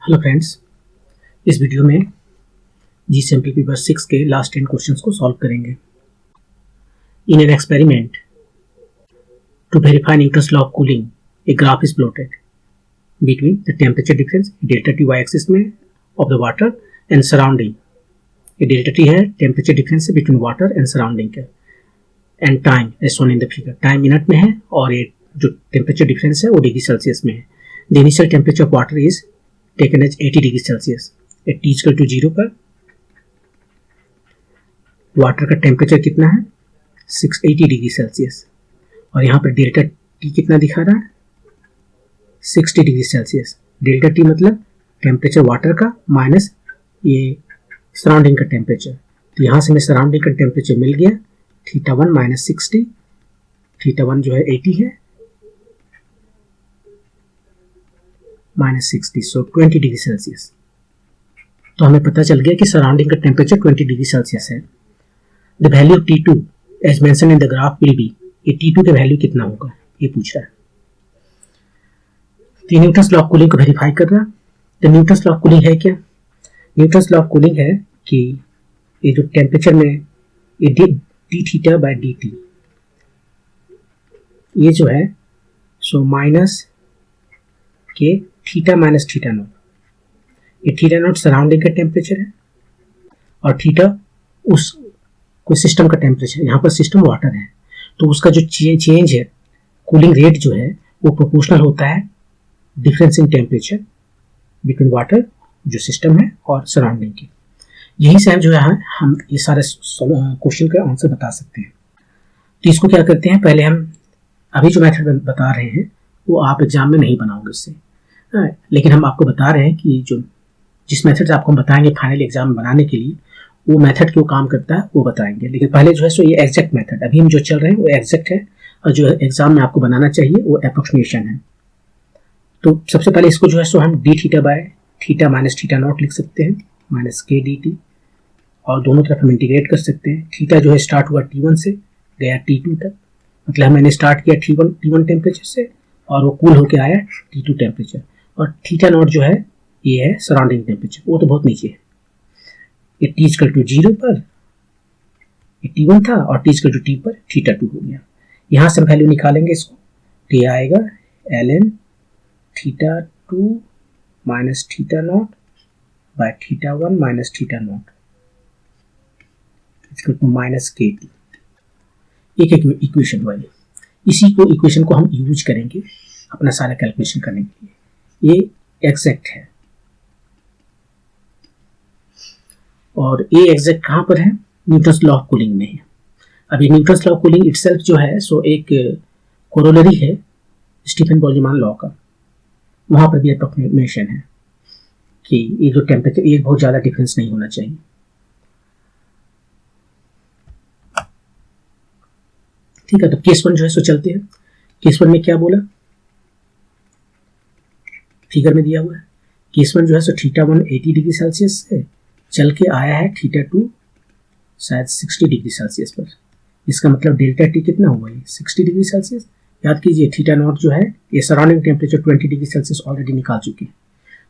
Hello friends, इस video में जी sample paper 6 के लास्ट 10 क्वेश्चंस को सॉल्व करेंगे। In an experiment to verify Newton's law of cooling, a graph is plotted between the temperature difference delta T Y axis में of the water and surrounding. ये delta T है temperature difference between water and surrounding के, and time as shown in the figure. Time minute में है और ये जो temperature difference है वो डिग्री सेल्सियस में है। The initial temperature of water is taken as 80 degree Celsius. At T equal to 0 पर वाटर का टेम्परेचर कितना है 680 डिग्री सेल्सियस, और यहाँ पर डेल्टा टी कितना दिखा रहा है 60 डिग्री सेल्सियस। डेल्टा टी मतलब टेम्परेचर वाटर का माइनस ये सराउंडिंग का टेम्परेचर। तो यहाँ से हमें सराउंडिंग का टेम्परेचर मिल गया थीटा 1 माइनस 60, थीटा 1 जो है 80 है माइनस 60, सो 20 डिग्री सेल्सियस। तो हमें पता चल गया कि सराउंडिंग का टेम्परेचर 20 डिग्री सेल्सियस है। The value of T2 as mention in the graph will be, ये T2 का वैल्यू कितना होगा ये पूछ रहा है। तो न्यूटन्स लॉ ऑफ कूलिंग को वेरीफाई कर रहा है। तो न्यूटन्स लॉ ऑफ कूलिंग है क्या? न्यूटन्स लॉ ऑफ कूलिंग है कि ये जो टेम्परेचर में ये D theta by D T, ये जो है सो माइनस के थीटा माइनस थीटा नॉट। ये थीटा नॉट सराउंडिंग का टेम्परेचर है और थीटा उस कोई सिस्टम का टेम्परेचर। यहाँ पर सिस्टम वाटर है तो उसका जो चेंज है कूलिंग रेट जो है वो प्रोपोर्शनल होता है difference in temperature between water जो सिस्टम है और सराउंडिंग के। यही से जो है हम ये सारे क्वेश्चन का आंसर बता सकते हैं। तो इसको क्या करते हैं, पहले हम अभी जो मेथड बता रहे हैं वो आप एग्जाम में नहीं बनाओगे उससे, लेकिन हम आपको बता रहे हैं कि जो जिस मेथड से आपको हम बताएंगे फाइनल एग्जाम में बनाने के लिए वो मेथड क्यों काम करता है वो बताएंगे। लेकिन पहले जो है सो ये एग्जैक्ट मेथड अभी हम जो चल रहे हैं वो एग्जैक्ट है, और जो एग्जाम में आपको बनाना चाहिए वो अप्रोक्सीमेशन है। तो सबसे पहले इसको जो है सो हम D theta by theta minus theta not लिख सकते हैं, माइनस के डी टी, और दोनों तरफ हम इंटीग्रेट कर सकते हैं। थीटा जो है स्टार्ट हुआ T1 से गया T2 तक, मतलब मैंने स्टार्ट किया T1 टेम्परेचर से और वो कूल होके आया T2 टेम्परेचर, और थीटा नॉट जो है ये है सराउंडिंग टेम्परेचर, वो तो बहुत नीचे है। ये T इक्वल टू 0 पर ये T1 था और T इक्वल टू T पर थीटा 2 हो गया। यहाँ से वैल्यू निकालेंगे इसको तो ये आएगा ln theta 2 minus theta not by theta 1 minus theta not equal to minus k t. एक इक्वेशन वाली, इसी को इक्वेशन को हम यूज करेंगे अपना सारा कैलकुलेशन करने के लिए। ये एग्जैक्ट है और ये एग्जैक्ट कहाँ पर है? न्यूटन्स लॉ ऑफ कूलिंग में है। अभी Newton's law of cooling itself जो है सो एक कोरोलरी है स्टीफन बोल्ट्जमान लॉ का, वहां पर भी अप्रोक्सीमेशन है कि ये जो टेम्परेचर ये बहुत ज़्यादा डिफरेंस नहीं होना चाहिए। ठीक है, तो केस 1 जो है सो चलते हैं। केस 1 में क्या बोला फिगर में दिया हुआ है। केस 1 जो है सो थीटा 1 80 डिग्री सेल्सियस से चल के आया है थीटा 2 शायद 60 डिग्री सेल्सियस पर। इसका मतलब डेल्टा टी कितना हुआ है 60 डिग्री सेल्सियस। याद कीजिए थीटा नॉट जो है ये surrounding temperature 20 degree Celsius already निकाल चुके हैं।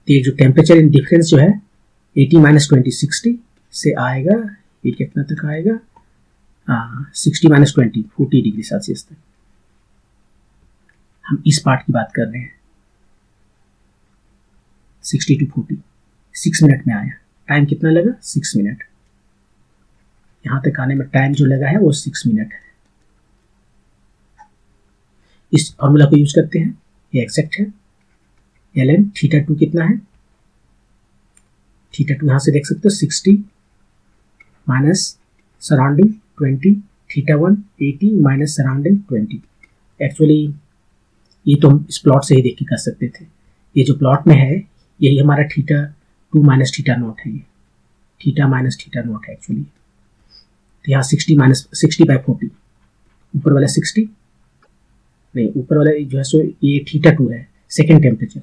तो ये जो टेम्परेचर इन डिफरेंस जो है 80 माइनस 20 60 से आएगा, ये कितना तक आएगा 60 माइनस 20 40 डिग्री सेल्सियस तक। हम इस पार्ट की बात कर रहे हैं 60 टू 40 6 मिनट में आया। टाइम कितना लगा 6 मिनट। यहां तक आने में टाइम जो लगा है वो 6 मिनट है। इस फॉर्मूला को यूज करते हैं, ये एग्जैक्ट है। ln थीटा 2 कितना है, थीटा 2 यहां से देख सकते हो 60 minus surrounding 20, theta 1 80 minus surrounding 20। Actually ये तो हम इस प्लॉट से ही देख के कर सकते थे। ये जो प्लॉट में है यही हमारा थीटा 2 माइनस थीटा नॉट है, ये थीटा माइनस थीटा नॉट है एक्चुअली। तो यहाँ 60 माइनस 60 बाई 40, ऊपर वाला 60 नहीं, ऊपर वाला जो है सो ये थीटा 2 है सेकेंड टेम्परेचर,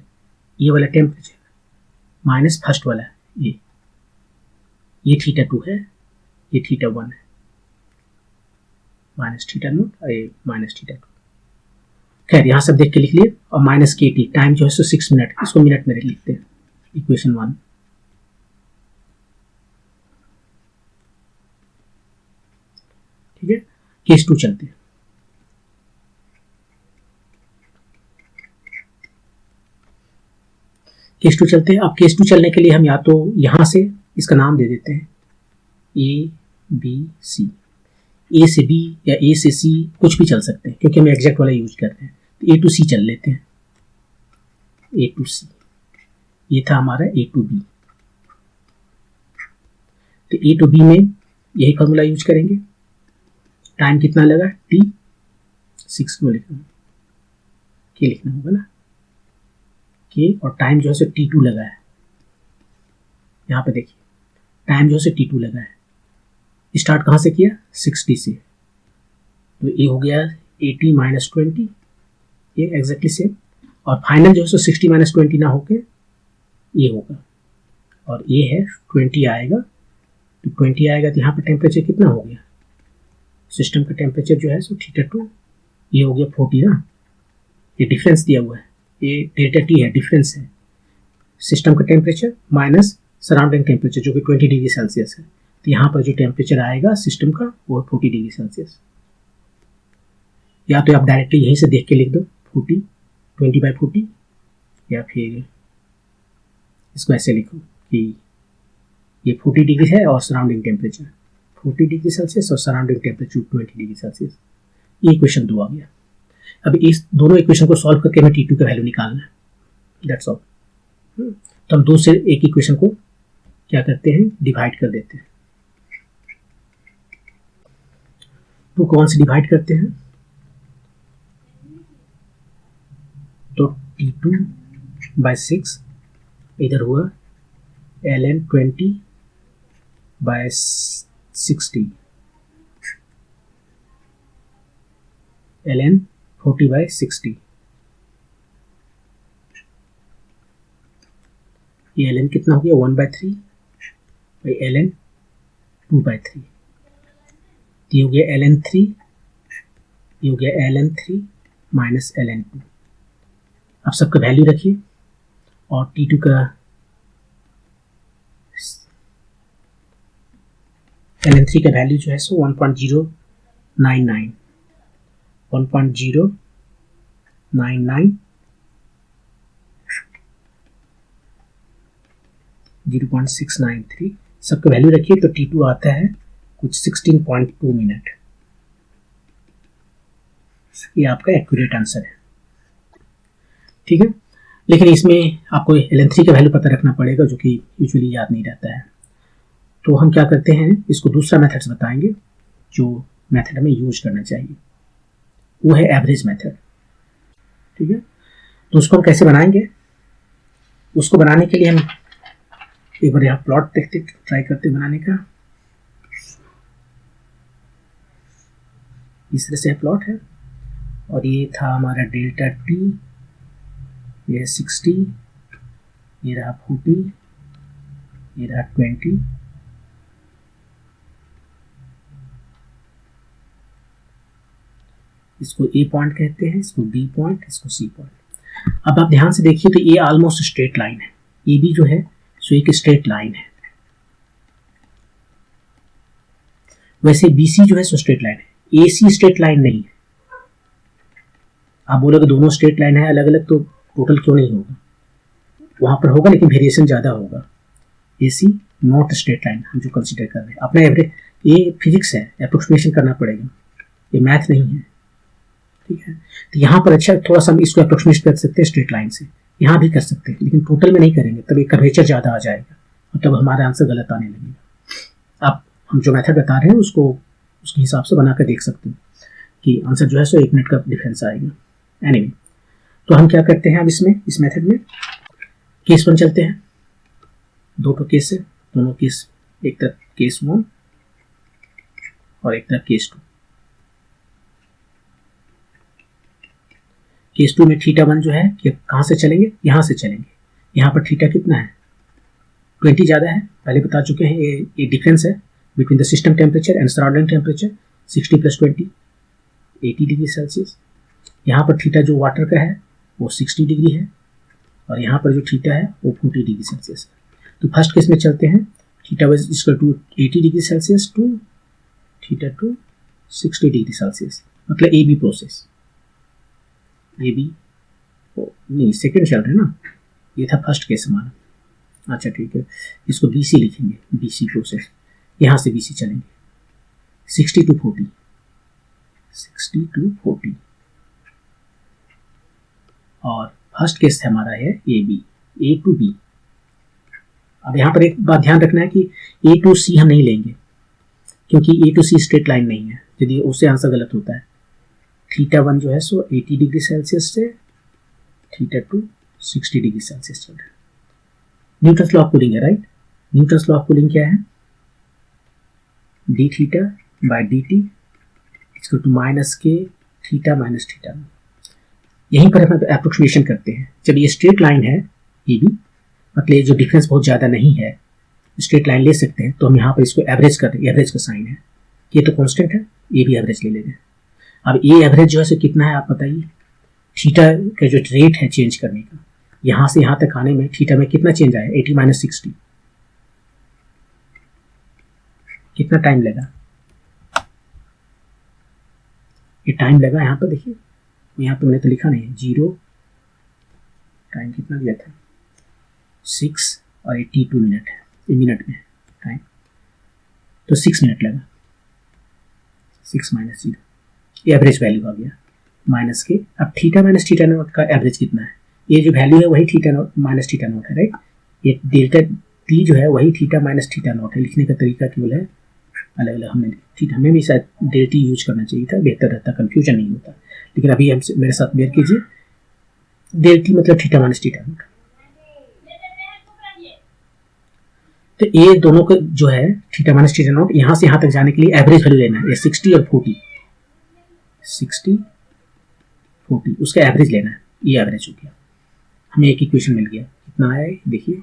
ये वाला टेम्परेचर माइनस फर्स्ट वाला ये थीटा 2 है, ये थीटा 1 है, माइनस थीटा नॉट और ये माइनस थीटा 2। खैर यहाँ सब देख के लिख लिए, और माइनस के टी टाइम जो है सो 6 मिनट, इसको मिनट में लिखते हैं। इक्वेशन 1। ठीक है, केस 2 चलते हैं। केस 2 चलते हैं। अब केस 2 चलने के लिए हम या तो यहां से इसका नाम दे देते हैं ए बी सी, ए से बी या ए से सी कुछ भी चल सकते हैं क्योंकि हम एग्जैक्ट वाला यूज करते हैं। तो ए टू सी चल लेते हैं, ए टू सी, ये था हमारा ए टू बी। तो ए टू बी में यही फॉर्मूला यूज करेंगे। टाइम कितना लगा, टी 6 को लिखना, के लिखना होगा ना, के, और टाइम जो है सो टी 2 लगा है। यहाँ पे देखिए टाइम जो है सो टी 2 लगा है। स्टार्ट कहाँ से किया, 60 से, तो ये हो गया 80 माइनस 20, ये एग्जैक्टली सेम। और फाइनल जो है सो 60 माइनस 20 ना होके ये होगा, और ये है 20 आएगा। तो 20 आएगा तो यहाँ पे टेम्परेचर कितना हो गया, सिस्टम का टेम्परेचर जो है सो θ2, ये हो गया 40 ना, ये डिफरेंस दिया हुआ है, ये डेल्टा टी है, डिफरेंस है सिस्टम का टेम्परेचर माइनस सराउंडिंग टेम्परेचर जो कि 20 डिग्री सेल्सियस है। तो यहाँ पर जो टेम्परेचर आएगा सिस्टम का वो 40 डिग्री सेल्सियस। या तो आप डायरेक्टली यहीं से देख के लिख दो 40, 20/40, या फिर इसको ऐसे लिखो कि ये 40 डिग्री है और सराउंडिंग टेम्परेचर 40 डिग्री सेल्सियस और सराउंडिंग टेम्परेचर 20 डिग्री सेल्सियस। ये इक्वेशन 2 आ गया। अब इस दोनों इक्वेशन को सॉल्व करके हमें T2 का वैल्यू निकालना है, दैट्स ऑल। तो हम 2 से एक इक्वेशन को क्या करते हैं, डिवाइड कर देते हैं। 2 को 1 से डिवाइड करते हैं तो T2/6 इधर हुआ ln 20/60 ln 40/60, ये ln कितना हो गया 1/3 by ln 2/3, ये हो गया ln 3, ये हो गया ln 3 माइनस ln 2। अब सबका वैल्यू रखिए और T2 का ln 3 का वैल्यू जो है सो 1.099 0.693, सबका वैल्यू रखिए तो T2 आता है कुछ 16.2 मिनट। ये आपका एक्यूरेट आंसर है, ठीक है। लेकिन इसमें आपको ln 3 का वैल्यू पता रखना पड़ेगा जो कि यूजुअली याद नहीं रहता है। तो हम क्या करते हैं, इसको दूसरा मेथड्स बताएंगे जो मेथड हमें यूज करना चाहिए, वो है एवरेज मेथड, ठीक है। तो उसको हम कैसे बनाएंगे, उसको बनाने के लिए हम एक बार यहाँ प्लॉट देखते, ट्राई करते बनाने का। इस तरह से प्लॉट है और ये था हमारा डेल्टा टी, ये 60, ये रहा 40, ये रहा 20, इसको ए पॉइंट कहते हैं, इसको बी पॉइंट, इसको सी पॉइंट। अब आप ध्यान से देखिए तो ये ऑलमोस्ट स्ट्रेट लाइन है, ये भी जो है सो एक स्ट्रेट लाइन है। वैसे बीसी जो है सो स्ट्रेट लाइन है, एसी स्ट्रेट लाइन नहीं है। आप बोलोगे दोनों स्ट्रेट लाइन है अलग अलग तो टोटल क्यों नहीं होगा, वहां पर होगा लेकिन वेरिएशन ज्यादा होगा। एसी नॉट स्ट्रेट लाइन हम जो कंसीडर कर रहे हैं, अपना एवरेज, ये फिजिक्स है, अप्रोक्सीमेशन करना पड़ेगा, ये मैथ नहीं है, ठीक है। तो यहाँ पर अच्छा थोड़ा सा हम इसको अप्रोक्सीमेट कर सकते हैं स्ट्रेट लाइन से, यहाँ भी कर सकते हैं लेकिन टोटल में नहीं करेंगे, तब एक कर्वेचर ज़्यादा आ जाएगा और तब हमारा आंसर गलत आने लगेगा। आप हम जो मेथड बता रहे हैं उसको उसके हिसाब से बना कर देख सकते हैं कि आंसर जो है सो 1 मिनट का डिफरेंस आएगा। एनीवे, तो हम क्या करते हैं अब इसमें, इस मेथड में केस 1 चलते हैं। 2 केस है, दोनों केस, एक तरफ केस 1 और एक तरफ केस 2। केस 2 में θ1 जो है कि कहाँ से चलेंगे, यहाँ से चलेंगे। यहाँ पर थीटा कितना है, 20 ज़्यादा है, पहले बता चुके हैं। ये डिफरेंस है between the system temperature and surrounding temperature, 60 + 20 80 degree Celsius. यहाँ पर थीटा जो वाटर का है वो 60 डिग्री है और यहाँ पर जो थीटा है वो 40 डिग्री सेल्सियस है। तो फर्स्ट केस में चलते हैं, theta was equal to 80 degree celsius to theta two 60 degree celsius, मतलब A B process, A B नहीं सेकेंड चल रहा है ना, ये था फर्स्ट केस हमारा। अच्छा ठीक है, इसको बी सी लिखेंगे, बी सी प्रोसेस, यहाँ से बी सी चलेंगे 60 टू 40, 60 टू 40, और फर्स्ट केस हमारा है A B, A to B. अब यहाँ पर एक बात ध्यान रखना है कि ए टू सी हम नहीं लेंगे, क्योंकि ए टू सी स्ट्रेट लाइन नहीं है, यदि उससे आंसर गलत होता है। थीटा 1 जो है सो 80 डिग्री सेल्सियस से थीटा 2 60 डिग्री सेल्सियस चल रहा है। न्यूटन्स लॉ ऑफ कूलिंग है, right. Newton's law of cooling क्या है, D theta by D T इसको टू माइनस के थीटा माइनस थीटा। यहीं पर हम अप्रोक्सीमेशन करते हैं। जब ये स्ट्रेट लाइन है ये भी, मतलब ये जो डिफरेंस बहुत ज़्यादा नहीं है, स्ट्रेट लाइन ले सकते हैं, तो हम यहाँ पर इसको एवरेज कर रहे हैं, एवरेज का साइन है, ये तो कांस्टेंट है, ये भी एवरेज ले लेंगे। अब ये एवरेज जो है सो कितना है आप बताइए, थीटा का जो रेट है चेंज करने का, यहाँ से यहाँ तक आने में थीटा में कितना चेंज आया, 80 माइनस 60, कितना टाइम लगा, ये टाइम लगा यहाँ पर देखिए, यहाँ पे मैंने तो लिखा नहीं है, 0 टाइम कितना दिया था 6 और 82 मिनट है, ये मिनट में टाइम, तो 6 मिनट लगा, 6 माइनस 0, ये एवरेज वैल्यू आ गया माइनस के। अब थीटा माइनस थीटा नॉट का एवरेज कितना है, ये जो वैल्यू है वही theta naught minus theta not है, राइट। ये डेल्टा टी जो है वही थीटा माइनस थीटा नॉट है, लिखने का तरीका केवल है अलग अलग। हमें भी शायद डेल टी यूज करना चाहिए था, बेहतर रहता, कंफ्यूजन नहीं होता, लेकिन अभी हम मेरे साथ बेयर कीजिए, डेल टी मतलब थीटा माइनस थीटा नॉट। तो ये दोनों का जो है थीटा माइनस थीटा नॉट, यहाँ से यहाँ तक जाने के लिए एवरेज वैल्यू लेना है, ये 60 और 40, 60 40 उसका एवरेज लेना है, ये एवरेज हो गया, हमें एक इक्वेशन मिल गया। कितना आया है देखिए,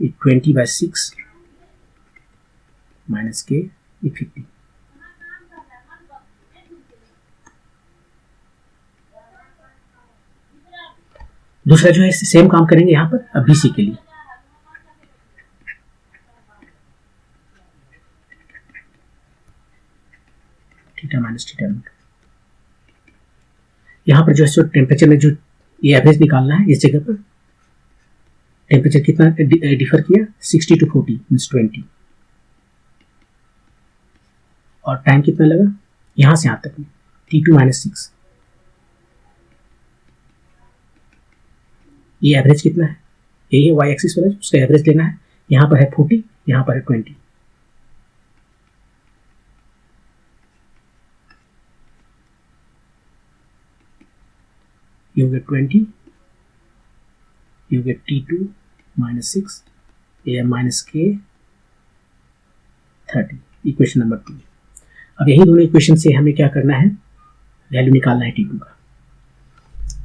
ये 20/6 माइनस के, ये 50। दूसरा जो है सेम काम करेंगे यहाँ पर, अब बीसी के लिए थीटा माइनस थीटा नॉट, यहाँ पर जो है टेम्परेचर में जो ये एवरेज निकालना है, इस जगह पर टेम्परेचर कितना डिफर किया, 60 टू 40 मीन्स 20, और टाइम कितना लगा यहाँ से यहाँ तक में, T2 माइनस 6, ये एवरेज कितना है, यही है वाई एक्सिस वाला, उसका एवरेज लेना है, यहाँ पर है 40, यहाँ पर है 20, you get 20, you get T2 minus 6, A minus K 30, equation number 2। अब यही दोनों इक्वेशन से हमें क्या करना है, वैल्यू निकालना है T2 का।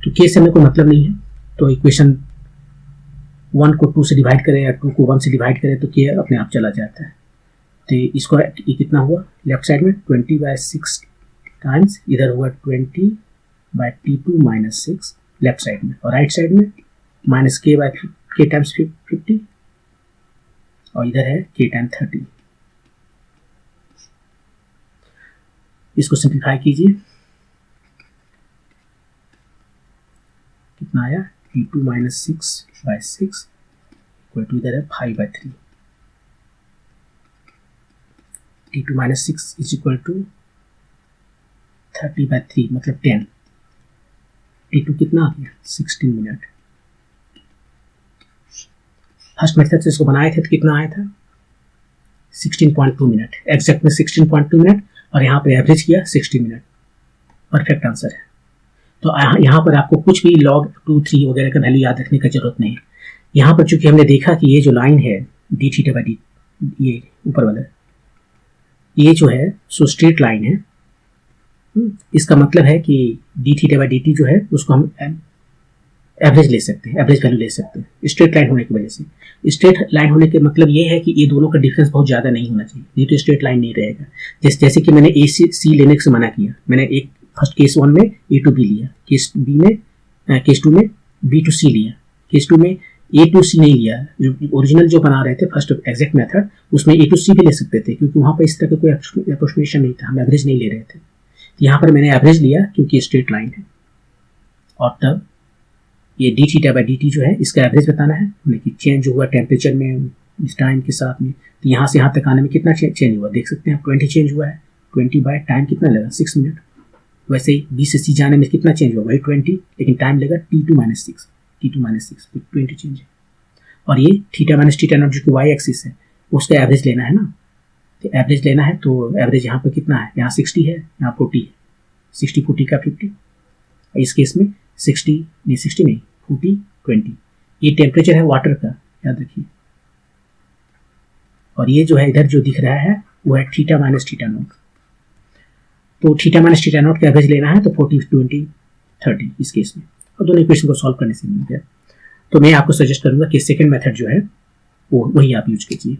तो K से हमें कोई मतलब नहीं है, तो इक्वेशन 1 को 2 से डिवाइड करें या 2 को 1 से डिवाइड करें तो K अपने आप चला जाता है। तो इसको ये कितना हुआ, लेफ्ट साइड में 20/6 टाइम्स, इधर हुआ 20/T2 माइनस 6 लेफ्ट साइड में, और राइट साइड में माइनस K टाइम्स 50, और इधर है K टाइम 30। इसको सिंप्लीफाई कीजिए, कितना आया, T2 माइनस 6/6 इक्वल टू इधर है 5/3, T2 minus 6 is equal to 30/3 मतलब 10, T2 कितना आ गया 16 मिनट। फर्स्ट मेथड से इसको बनाए थे तो कितना आया था 16.2 मिनट, एग्जैक्ट में 16.2 मिनट, और यहाँ पे एवरेज किया 60 मिनट, परफेक्ट आंसर है। तो यहाँ पर आपको कुछ भी log 2 3 वगैरह का वैल्यू याद रखने का जरूरत नहीं है। यहाँ पर चूंकि हमने देखा कि ये जो लाइन है डी थीटा बाई डी, ये ऊपर वाला, ये जो है सो स्ट्रेट लाइन है, इसका मतलब है कि D theta by D T जो है उसको हम एवरेज ले सकते हैं, एवरेज वैल्यू ले सकते हैं स्ट्रेट लाइन होने की वजह से। स्ट्रेट लाइन होने के मतलब ये है कि ये दोनों का डिफरेंस बहुत ज़्यादा नहीं होना चाहिए, नहीं तो स्ट्रेट लाइन नहीं रहेगा। जैसे कि मैंने ए सी लेने से मना किया, मैंने एक फर्स्ट केस 1 में A to B लिया, केस B में केस 2 में B to C लिया, केस 2 में ए टू सी नहीं लिया, जो ओरिजिनल जो बना रहे थे फर्स्ट एग्जैक्ट मेथड उसमें ए टू सी भी ले सकते थे, क्योंकि वहाँ पर इस तरह का कोई अप्रोक्सीमेशन नहीं था, हम एवरेज नहीं ले रहे थे। तो यहाँ पर मैंने एवरेज लिया क्योंकि स्ट्रेट लाइन है, और तब ये D theta by D T जो है इसका एवरेज बताना है, लेकिन चेंज हुआ टेम्परेचर में इस टाइम के साथ में। तो यहाँ से यहाँ तक आने में कितना चेंज हुआ देख सकते हैं, 20 चेंज हुआ है। 20 बाय टाइम कितना लगा 6 मिनट। वैसे ही बी से सी जाने में कितना चेंज हुआ, वही 20, लेकिन टाइम लगा T2 minus 6, T2 minus 6, 20 change है। और ये थीटा माइनस थीटा नॉट जो कि वाई एक्सिस है उसका एवरेज लेना है ना, तो एवरेज लेना है तो एवरेज यहाँ पर कितना है, यहाँ 60 है, यहाँ 40 है, 60 40 का 50। इस केस में 60 नहीं 40 20। ये टेम्परेचर है वाटर का, याद रखिए। और ये जो है इधर जो दिख रहा है वो है थीटा माइनस थीटा नॉट। तो थीटा माइनस थीटा नॉट का एवरेज लेना है तो 40 20 30 इस केस में, और दोनों इक्वेशन को सॉल्व करने से मिल गया। तो मैं आपको सजेस्ट करूंगा कि सेकंड मेथड जो है वो वही आप यूज कीजिए।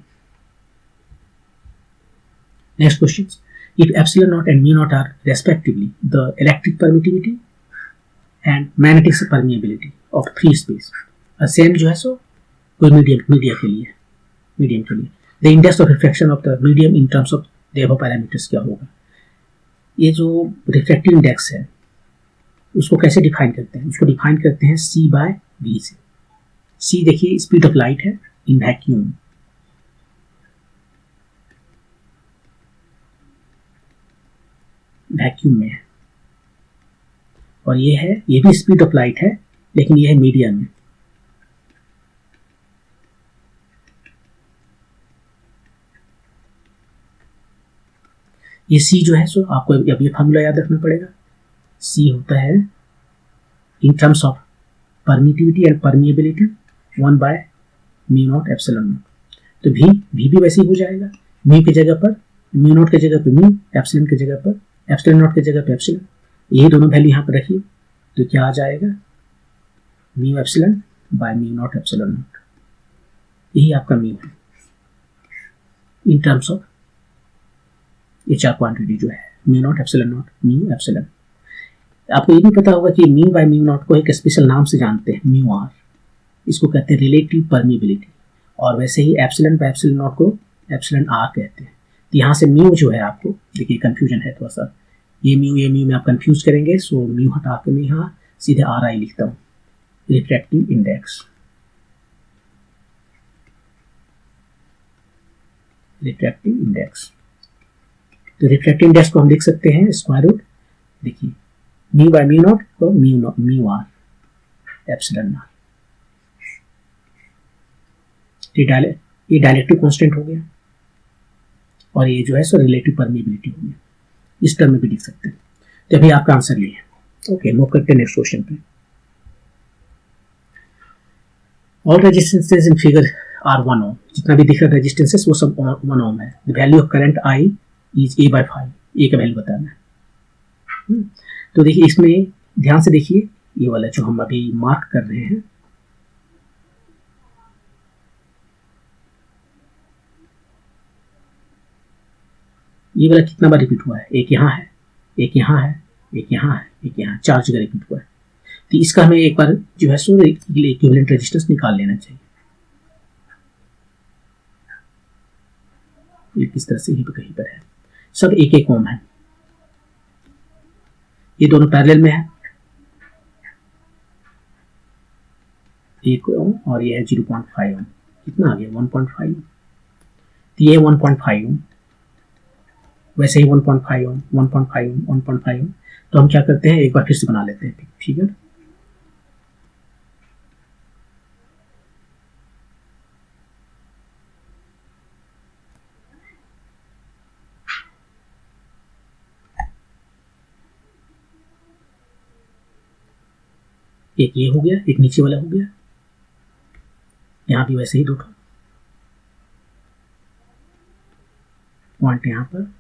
Next question, if epsilon not and mu not are respectively the electric permittivity and magnetic permeability of free space, same जो है सो कोई मीडियम के लिए the index of refraction of the medium in terms of the above parameters क्या होगा। ये जो रिफ्रैक्टिव इंडेक्स है उसको कैसे डिफाइन करते हैं, उसको डिफाइन करते हैं c बाय v से। c देखिए स्पीड ऑफ लाइट है इन वैक्यूम, में है, और ये भी स्पीड ऑफ लाइट है लेकिन ये है मीडियम में। ये c जो है सो आपको अब ये फार्मूला याद रखना पड़ेगा। c होता है इन terms of permittivity and permeability 1 bye mu not epsilon not. तो v भी वैसे ही हो जाएगा, म्यू की जगह पर म्यू नॉट की जगह पर म्यू, एप्सिलॉन की जगह पर एप्सिलॉन नॉट की जगह पर एप्सिलॉन। ये दोनों वैल्यू यहाँ पर रखिए तो क्या आ जाएगा, mu epsilon bye mu not epsilon not. यही आपका म्यू है इन टर्म्स ऑफ ये चार क्वांटिटी जो है mu not epsilon not mu epsilon. आपको ये भी पता होगा कि म्यू बाय म्यू नॉट को एक स्पेशल नाम से जानते हैं, म्यू आर, इसको कहते हैं रिलेटिव परमिएबिलिटी, और वैसे ही एप्सिलॉन बाय एप्सिलॉन नॉट को एप्सिलॉन आर कहते हैं। तो यहाँ से म्यू जो है आपको देखिए कंफ्यूजन है थोड़ा सा, ये म्यू में आप कंफ्यूज करेंगे, सो म्यू हटा के मैं यहाँ सीधे आर आई लिखता हूँ, रिफ्रैक्टिव इंडेक्स। रिफ्रैक्टिव इंडेक्स, तो रिफ्रैक्टिव इंडेक्स को हम लिख सकते हैं स्क्वायर रूट, देखिए म्यू बाय म्यू नॉट तो म्यू आर एप्सिलॉन आर। ये डायलेक्ट्रिक कांस्टेंट हो गया, और ये जो है सो रिलेटिव परमिएबिलिटी हो गया, इस टर्म में भी लिख सकते हैं। तो अभी आपका आंसर ये है। ओके, मूव करते हैं नेक्स्ट क्वेश्चन पे। All resistances in figure are 1 ohm, जितना भी दिख रहा है रेजिस्टेंसेस वो सब 1 ओम है। The value of current I is a by 5, A का वैल्यू बताना है। तो देखिए इसमें ध्यान से देखिए, ये वाला जो हम अभी मार्क कर रहे हैं, ये वाला कितना बार रिपीट हुआ है, एक यहाँ है, एक यहाँ है, एक यहाँ है, एक यहाँ, 4 जगह रिपीट हुआ है। तो इसका हमें एक बार जो है सो इक्विवेलेंट रेजिस्टेंस निकाल लेना चाहिए। ये किस तरह से यहीं पर कहीं पर है, सब 1 ओम है, ये दोनों पैरेलल में है, 1 ओम और ये है 0.5 ओम, कितना आ गया 1.5 ओम। तो ये 1.5 ओम, वैसे ही 1.5 ओम 1.5 ओम 1.5 ओम। तो हम क्या करते हैं, एक बार फिर से बना लेते हैं फिगर। एक ये हो गया, एक नीचे वाला हो गया, यहाँ भी वैसे ही 2 पॉइंट यहाँ पर,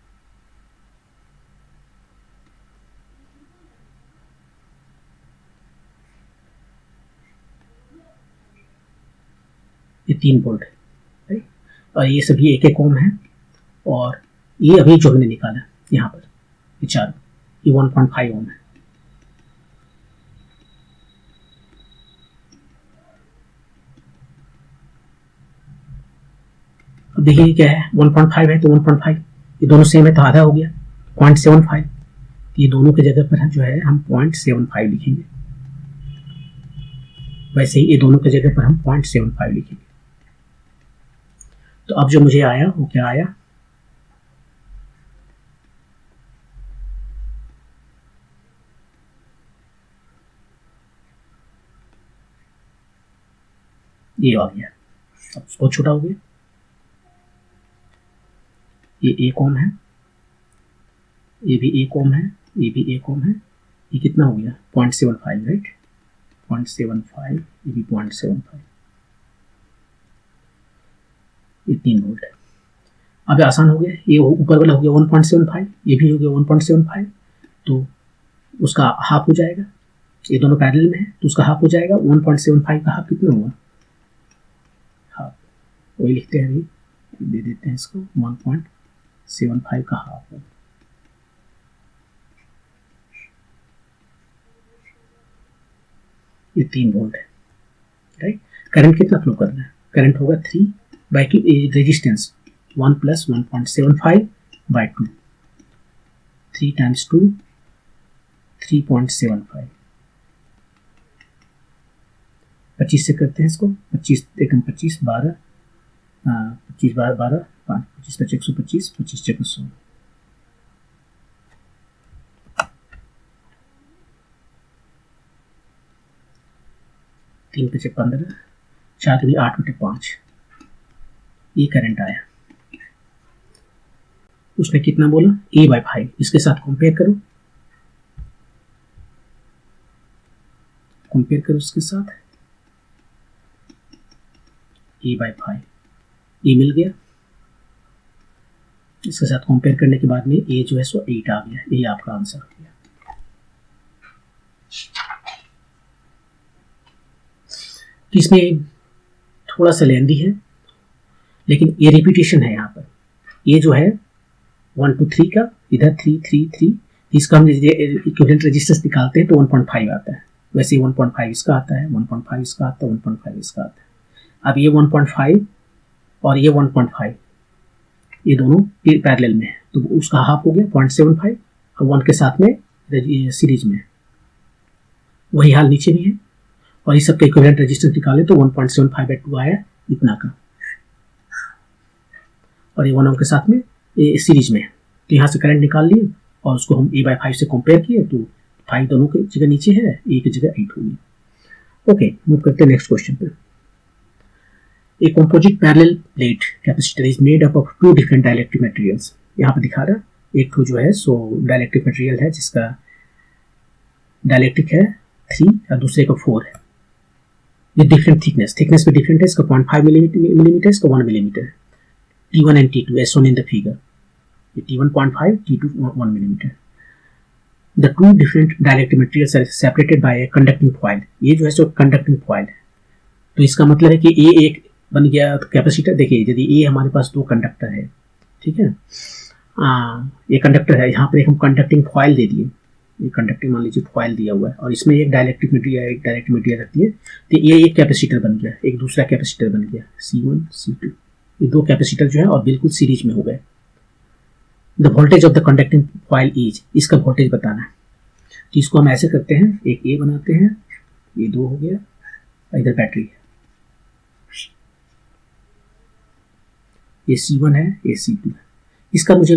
ये 3 वोल्ट है, और ये सभी 1 ओम है, और ये अभी जो हमने निकाला यहाँ पर ये 4, ये 1.5 ओम है। अब देखिए क्या है, 1.5 है तो 1.5, ये दोनों सेम है तो आधा हो गया 0.75, ये दोनों की जगह पर जो है हम 0.75 लिखेंगे। वैसे ही ये दोनों की जगह पर हम 0.75 लिखेंगे। तो अब जो मुझे आया वो क्या आया, ये आ गया। अब बहुत छोटा हो गया, ये 1 ओम है, ये भी 1 ओम है, ये भी 1 ओम है, ये कितना हो गया 0.75, राइट, 0.75, ये भी 0.75, ये 3 वोल्ट है। अब आसान हो गया, ये ऊपर वाला हो गया 1.75, ये भी हो गया 1.75, तो उसका हाफ हो जाएगा, ये दोनों पैरेलल में है तो उसका हाफ हो जाएगा। 1.75 का हाफ कितना हुआ, हाफ वही लिखते हैं, अभी दे देते हैं इसको, 1.75 का हाफ है। ये 3 वोल्ट है, राइट। करंट कितना फ्लो कर रहा है, करंट होगा 3 by resistance 1 plus 1.75 by 2, 3 times 2 3.75, 25 से करते हैं इसको, 25 एकम 25 12, 25 12 12 5 25 5 125, 25 6 100, 3 5 15, 4 के 8/5, ये करंट आया। उसने कितना बोला, A/5, इसके साथ कंपेयर करो, कंपेयर करो इसके साथ, A/5, ये मिल गया। इसके साथ कंपेयर करने के बाद में A जो है सो 8 आ गया, ये आपका आंसर आ गया। इसमें थोड़ा सा लेंदी है, लेकिन ये रिपीटेशन है यहाँ पर। ये जो है 1 2 3 का, इधर 3 3 3, इसका हम इक्विवेलेंट रेजिस्टेंस निकालते हैं तो 1.5 आता है, वैसे 1.5 इसका आता है, 1.5 इसका आता है, 1.5 इसका आता है। अब ये 1.5 और ये 1.5, ये दोनों पैरेलल में है तो उसका हाफ हो गया 0.75, और 1 के साथ में सीरीज में, वही हाल नीचे भी है। और इस सब के इक्विवेलेंट रेजिस्टेंस निकाले तो 1.75/2 आया इतना का, और ये 1 ओम के साथ में ये सीरीज में है, तो यहाँ से करंट निकाल लिए और उसको हम A/5 से कंपेयर किए तो 5 दोनों की जगह नीचे है, A की जगह 8 होगी। ओके, मूव करते हैं नेक्स्ट क्वेश्चन पे। A composite parallel plate capacitor is made up of 2 different dielectric materials। यहाँ पे दिखा रहा है एक तो जो है सो डायलेक्ट्रिक मटेरियल है जिसका डायलेक्ट्रिक है 3 और दूसरे का 4 है। ये डिफरेंट थिकनेस में डिफरेंट है, इसका 0.5 मिलीमीटर, इसका 1 millimetre. T1 and T2 as shown in the figure, ये T1 0.5, T2 1 millimetre. The two different dielectric materials are separated by a conducting foil। ये जो है सो कंडक्टिंग फॉइल है, तो इसका मतलब है कि A एक बन गया कैपेसिटर। देखिए यदि A हमारे पास 2 कंडक्टर है, ठीक है, ये कंडक्टर है, यहाँ पर एक हम कंडक्टिंग फॉइल दे दिए, ये कंडक्टिंग मान लीजिए फॉइल दिया हुआ है, और इसमें एक डायलेक्ट्रिक मटेरियल रहती है, तो ये एक कैपेसिटर बन गया, एक दूसरा कैपेसिटर बन गया C1 C2, ये 2 कैपेसिटर जो है और बिल्कुल सीरीज में हो गए। The voltage of the conducting foil is, इसका वोल्टेज बताना है, तो इसको हम ऐसे करते हैं, एक A बनाते हैं, ये 2 हो गया, और इधर बैटरी है, ये C1 है, ये C2 है। इसका मुझे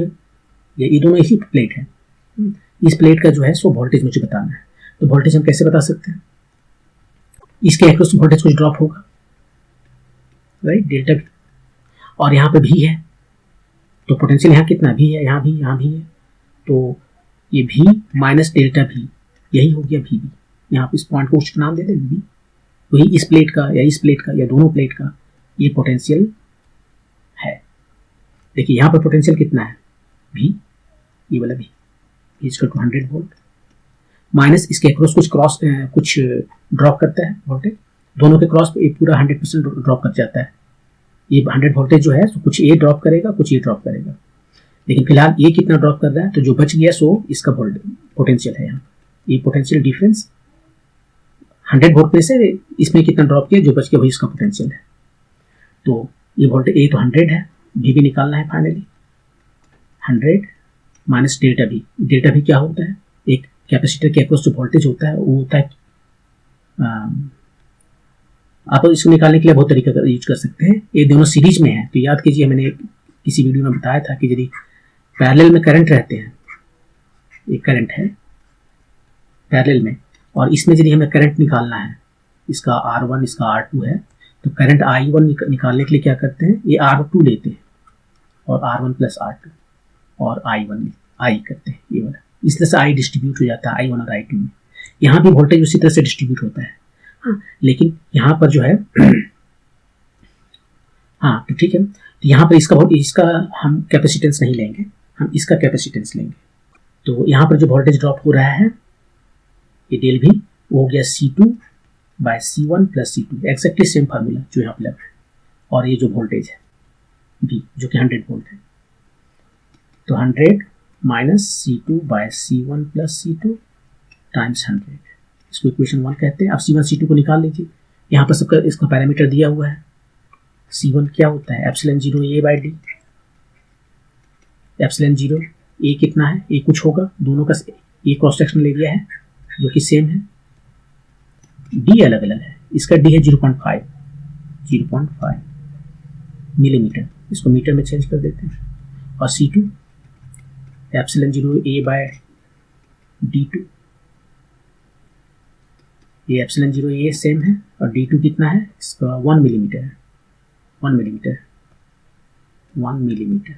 ये दोनों एक ही प्लेट है, इस प्लेट का जो है सो वोल्टेज मुझे बताना है। तो वोल्टेज हम कैसे बता सकते हैं, इसके अक्रॉस वोल्टेज कुछ ड्रॉप होगा, राइट, डेल्टा भी, और यहाँ पे भी है, तो पोटेंशियल यहाँ कितना भी है, यहाँ भी है, तो ये भी माइनस डेल्टा भी, यही हो गया भी। यहाँ पे इस पॉइंट को कुछ नाम दे दें भी, वही इस प्लेट का या इस प्लेट का या दोनों प्लेट का ये पोटेंशियल है। देखिए यहाँ पर पोटेंशियल कितना है भी, ये वाला भी इक्वल टू 100 वोल्ट, माइनस इसके क्रॉस कुछ ड्रॉप करता है वोल्टेज, दोनों के क्रॉस पे पूरा 100% ड्रॉप कर जाता है। ये 100 वोल्टेज जो है तो कुछ ये ड्रॉप करेगा, कुछ ये ड्रॉप करेगा, लेकिन फिलहाल ये कितना ड्रॉप कर रहा है, तो जो बच गया सो इसका पोटेंशियल है यहाँ, ये पोटेंशियल डिफरेंस 100 वोल्ट में से इसमें कितना ड्रॉप किया, जो बच गया वही इसका पोटेंशियल है। तो ये वोल्टेज ये तो 100 है, वी भी निकालना है finally. 100 minus delta we. Delta we क्या होता है, एक कैपेसिटर के अक्रॉस जो वोल्टेज होता है वो होता है, आप इसको निकालने के लिए बहुत तरीका यूज कर सकते हैं। ये दोनों सीरीज में है तो याद कीजिए, मैंने किसी वीडियो में बताया था कि यदि पैरेलल में करंट रहते हैं, एक करंट है पैरेलल में, और इसमें यदि हमें करंट निकालना है, इसका R1 इसका R2 है, तो करंट I1 निकालने के लिए क्या करते हैं, ये R2 लेते हैं और R1 प्लस R2 और I1 I करते हैं, ये वाला। इस तरह से I डिस्ट्रीब्यूट हो जाता है I1 और I2 में। यहाँ भी वोल्टेज उसी तरह से डिस्ट्रीब्यूट होता है। हाँ, लेकिन यहाँ पर जो है हाँ तो ठीक है, तो यहाँ पर इसका हम कैपेसिटेंस नहीं लेंगे, हम इसका कैपेसिटेंस लेंगे। तो यहाँ पर जो वोल्टेज ड्रॉप हो रहा है ये डेल भी वो हो गया C2 by C1 plus C2, exactly same formula जो यहाँ पर लगा है। और ये जो वोल्टेज है V जो कि 100 वोल्ट है, तो 100 minus C2 by C1 plus C2 times 100, इसको इक्वेशन 1 कहते हैं। अब C1 C2 को निकाल लीजिए, यहाँ पर सबका इसका पैरामीटर दिया हुआ है। C1 क्या होता है, epsilon 0 A by D. Epsilon 0 A कितना है, A कुछ होगा, दोनों का A क्रॉस सेक्शनल एरिया है जो कि सेम है, D अलग अलग है। इसका D है 0.5 मिलीमीटर, इसको मीटर में चेंज कर देते हैं। और C2 epsilon 0 A bye D2, ये एप्सिलॉन 0 A सेम है और D2 कितना है, इसका 1 मिलीमीटर है, 1 मिलीमीटर।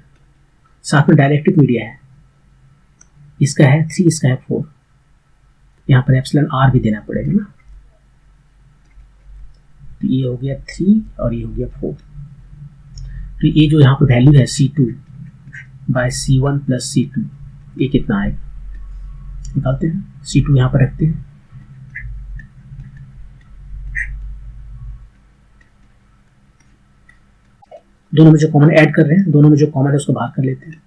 साथ में डायरेक्ट्रिक मीडिया है, इसका है 3, इसका है 4। यहाँ पर एप्सिलॉन R भी देना पड़ेगा ना, तो ये हो गया 3 और ये हो गया 4। तो ये जो यहाँ पर वैल्यू है C2 by C1 plus C2, ये कितना आएगा निकालते हैं। C2 यहाँ पर रखते हैं, दोनों में जो कॉमन ऐड कर रहे हैं, दोनों में जो कॉमन है उसको बाहर कर लेते हैं।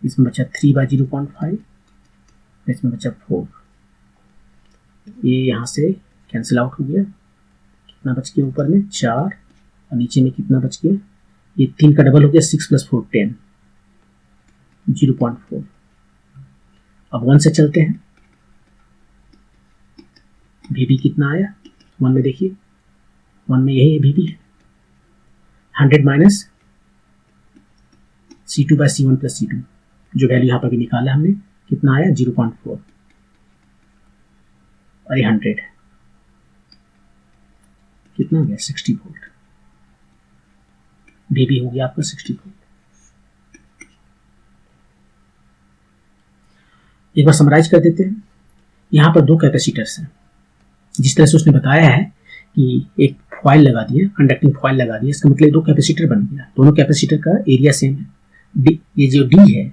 इसमें बचा 3 बाई 0.5, इसमें बचा 4, ये यहाँ से कैंसिल आउट हो गया। कितना बच गया ऊपर में 4 और नीचे में कितना बच गया, ये 3 का डबल हो गया, 6 प्लस 4 10, 0.4। अब 1 से चलते हैं, VB कितना आया 1 में, देखिए 1 में यही VB है, 100 minus C2 by C1 plus C2, जो वैल्यू यहाँ पर भी निकाला हमने, कितना आया 0.4 और ये 100 है, कितना हो गया 60 वोल्ट। VB हो गया आपका 60 वोल्ट। एक बार समराइज कर देते हैं। यहाँ पर 2 कैपेसिटर्स हैं, जिस तरह से उसने बताया है कि एक फॉइल लगा दिया, कंडक्टिंग फॉइल लगा दिया, इसका मतलब 2 कैपेसिटर बन गया। दोनों कैपेसिटर का एरिया सेम है, ये जो D है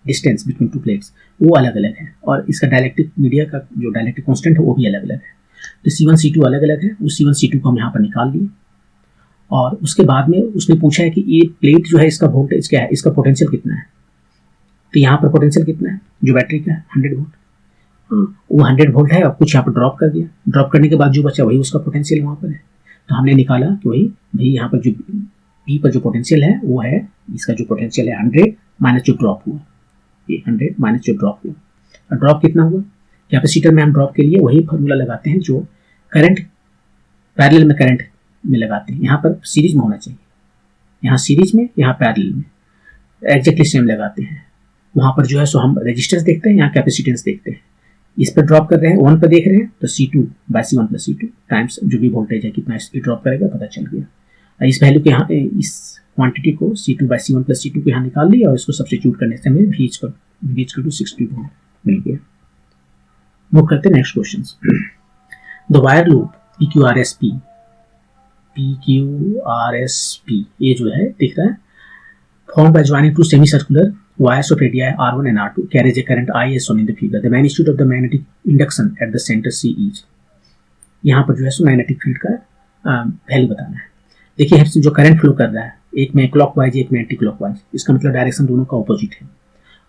डिस्टेंस बिटवीन 2 प्लेट्स वो अलग अलग है, और इसका डायलेक्ट्रिक मीडिया का जो डायलेक्ट्रिक कांस्टेंट है वो भी अलग अलग है। तो C1 C2 अलग अलग है, उस C1 C2 को हम यहाँ पर निकाल लिए। और उसके बाद में उसने पूछा है कि ये प्लेट जो है इसका वोल्टेज क्या है, इसका पोटेंशियल कितना है। तो यहाँ पर पोटेंशियल कितना है जो बैटरी का है 100 वोल्ट, वो 100 वोल्ट है और कुछ यहाँ पर ड्रॉप कर दिया, ड्रॉप करने के बाद जो बचा वही उसका पोटेंशियल वहाँ पर है। तो हमने निकाला कि वही भाई यहाँ पर जो P पर जो पोटेंशियल है वो है, इसका जो पोटेंशियल है 100 माइनस जो ड्रॉप हुआ, ये 100 माइनस जो ड्रॉप हुआ। और ड्रॉप कितना हुआ, कैपेसिटर में हम ड्रॉप के लिए वही फार्मूला लगाते हैं जो करंट पैरेलल में करंट में लगाते हैं। यहाँ पर सीरीज में होना चाहिए, यहाँ सीरीज में, यहाँ पैरेलल में एग्जैक्टली सेम लगाते हैं। वहाँ पर जो है सो हम रेजिस्टेंस देखते हैं, यहाँ कैपेसिटेंस देखते हैं। इस पर ड्रॉप कर रहे हैं, 1 पर देख रहे हैं, तो C2 by C1 plus C2 times जो भी वोल्टेज है कितना ड्रॉप करेगा पता चल गया। इस वैल्यू के यहाँ, इस क्वांटिटी को C2 by C1 plus C2 को यहाँ निकाल लिया और इसको सब्स्टिट्यूट करने से हमें V 60 वोल्ट मिल गया। मूव करते हैं next question. The wire loop PQRSP ये जो है दिख रहा है, formed by joining two semicircular wires of radii R1 and R2 carries a current I as shown in the figure. The magnitude of the magnetic induction at the center C each. यहाँ पर जो है so magnetic field का value बताना है। देखिए जो current flow कर रहा है, एक में क्लॉकवाइज एक में एंटी क्लॉकवाइज, इसका मतलब डायरेक्शन दोनों का ऑपोजिट है।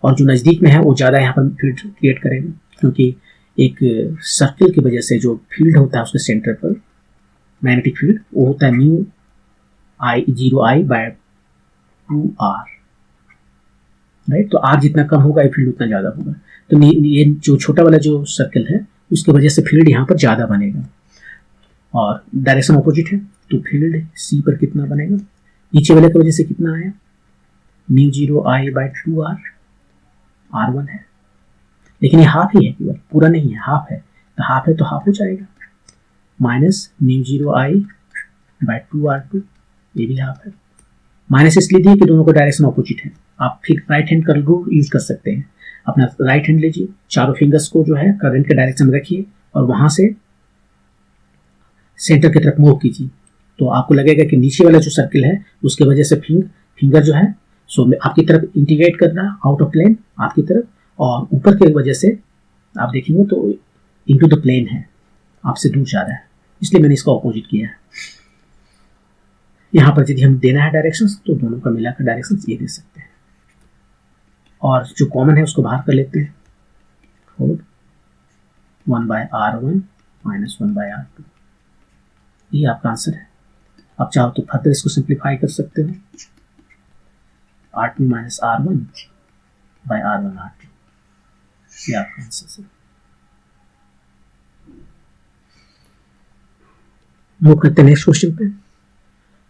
और जो नज़दीक में है वो ज़्यादा यहाँ पर फील्ड क्रिएट करेगा, क्योंकि एक सर्किल की वजह से जो फील्ड होता है उसके सेंटर पर मैग्नेटिक फील्ड वो होता है म्यू आई 0I बाय 2R, राइट। तो R जितना कम होगा ये फील्ड उतना ज़्यादा होगा। तो ये जो छोटा वाला जो सर्कल है उसके वजह से फील्ड यहाँ पर ज़्यादा बनेगा और डायरेक्शन ऑपोजिट है, तो फील्ड C पर कितना बनेगा, नीचे वाले की वजह से कितना आया, mu 0I bye 2R, R1 है, लेकिन ये हाफ ही है, केवल पूरा नहीं है, हाफ है, तो हाफ है तो हाफ हो जाएगा, minus mu 0I bye 2R2, ये भी हाफ है। माइनस इसलिए दिए कि दोनों को डायरेक्शन ऑपोजिट है। आप फिर राइट हैंड का रूल यूज कर सकते हैं। अपना राइट हैंड लीजिए, चारों फिंगर्स को जो है करंट के डायरेक्शन में रखिए और वहां से सेंटर की तरफ मूव कीजिए, तो आपको लगेगा कि नीचे वाला जो सर्किल है उसके वजह से फिंगर जो है सो आपकी तरफ इंटीग्रेट कर रहा है, आउट ऑफ प्लेन आपकी तरफ, और ऊपर की वजह से आप देखेंगे तो इनटू द प्लेन है, आपसे दूर जा रहा है, इसलिए मैंने इसका ऑपोजिट किया है। यहाँ पर यदि हम देना है डायरेक्शंस तो दोनों का मिलाकर डायरेक्शंस ये दे सकते हैं, और जो कॉमन है उसको बाहर कर लेते हैं, 1/R1 माइनस 1/R2, ये आपका आंसर है। आप चाहो तो फर्दर इसको सिंप्लीफाई कर सकते हो, R2 minus R1 bye R1 R2, ये आपका आंसर है। मूव करते हैं नेक्स्ट क्वेश्चन पे।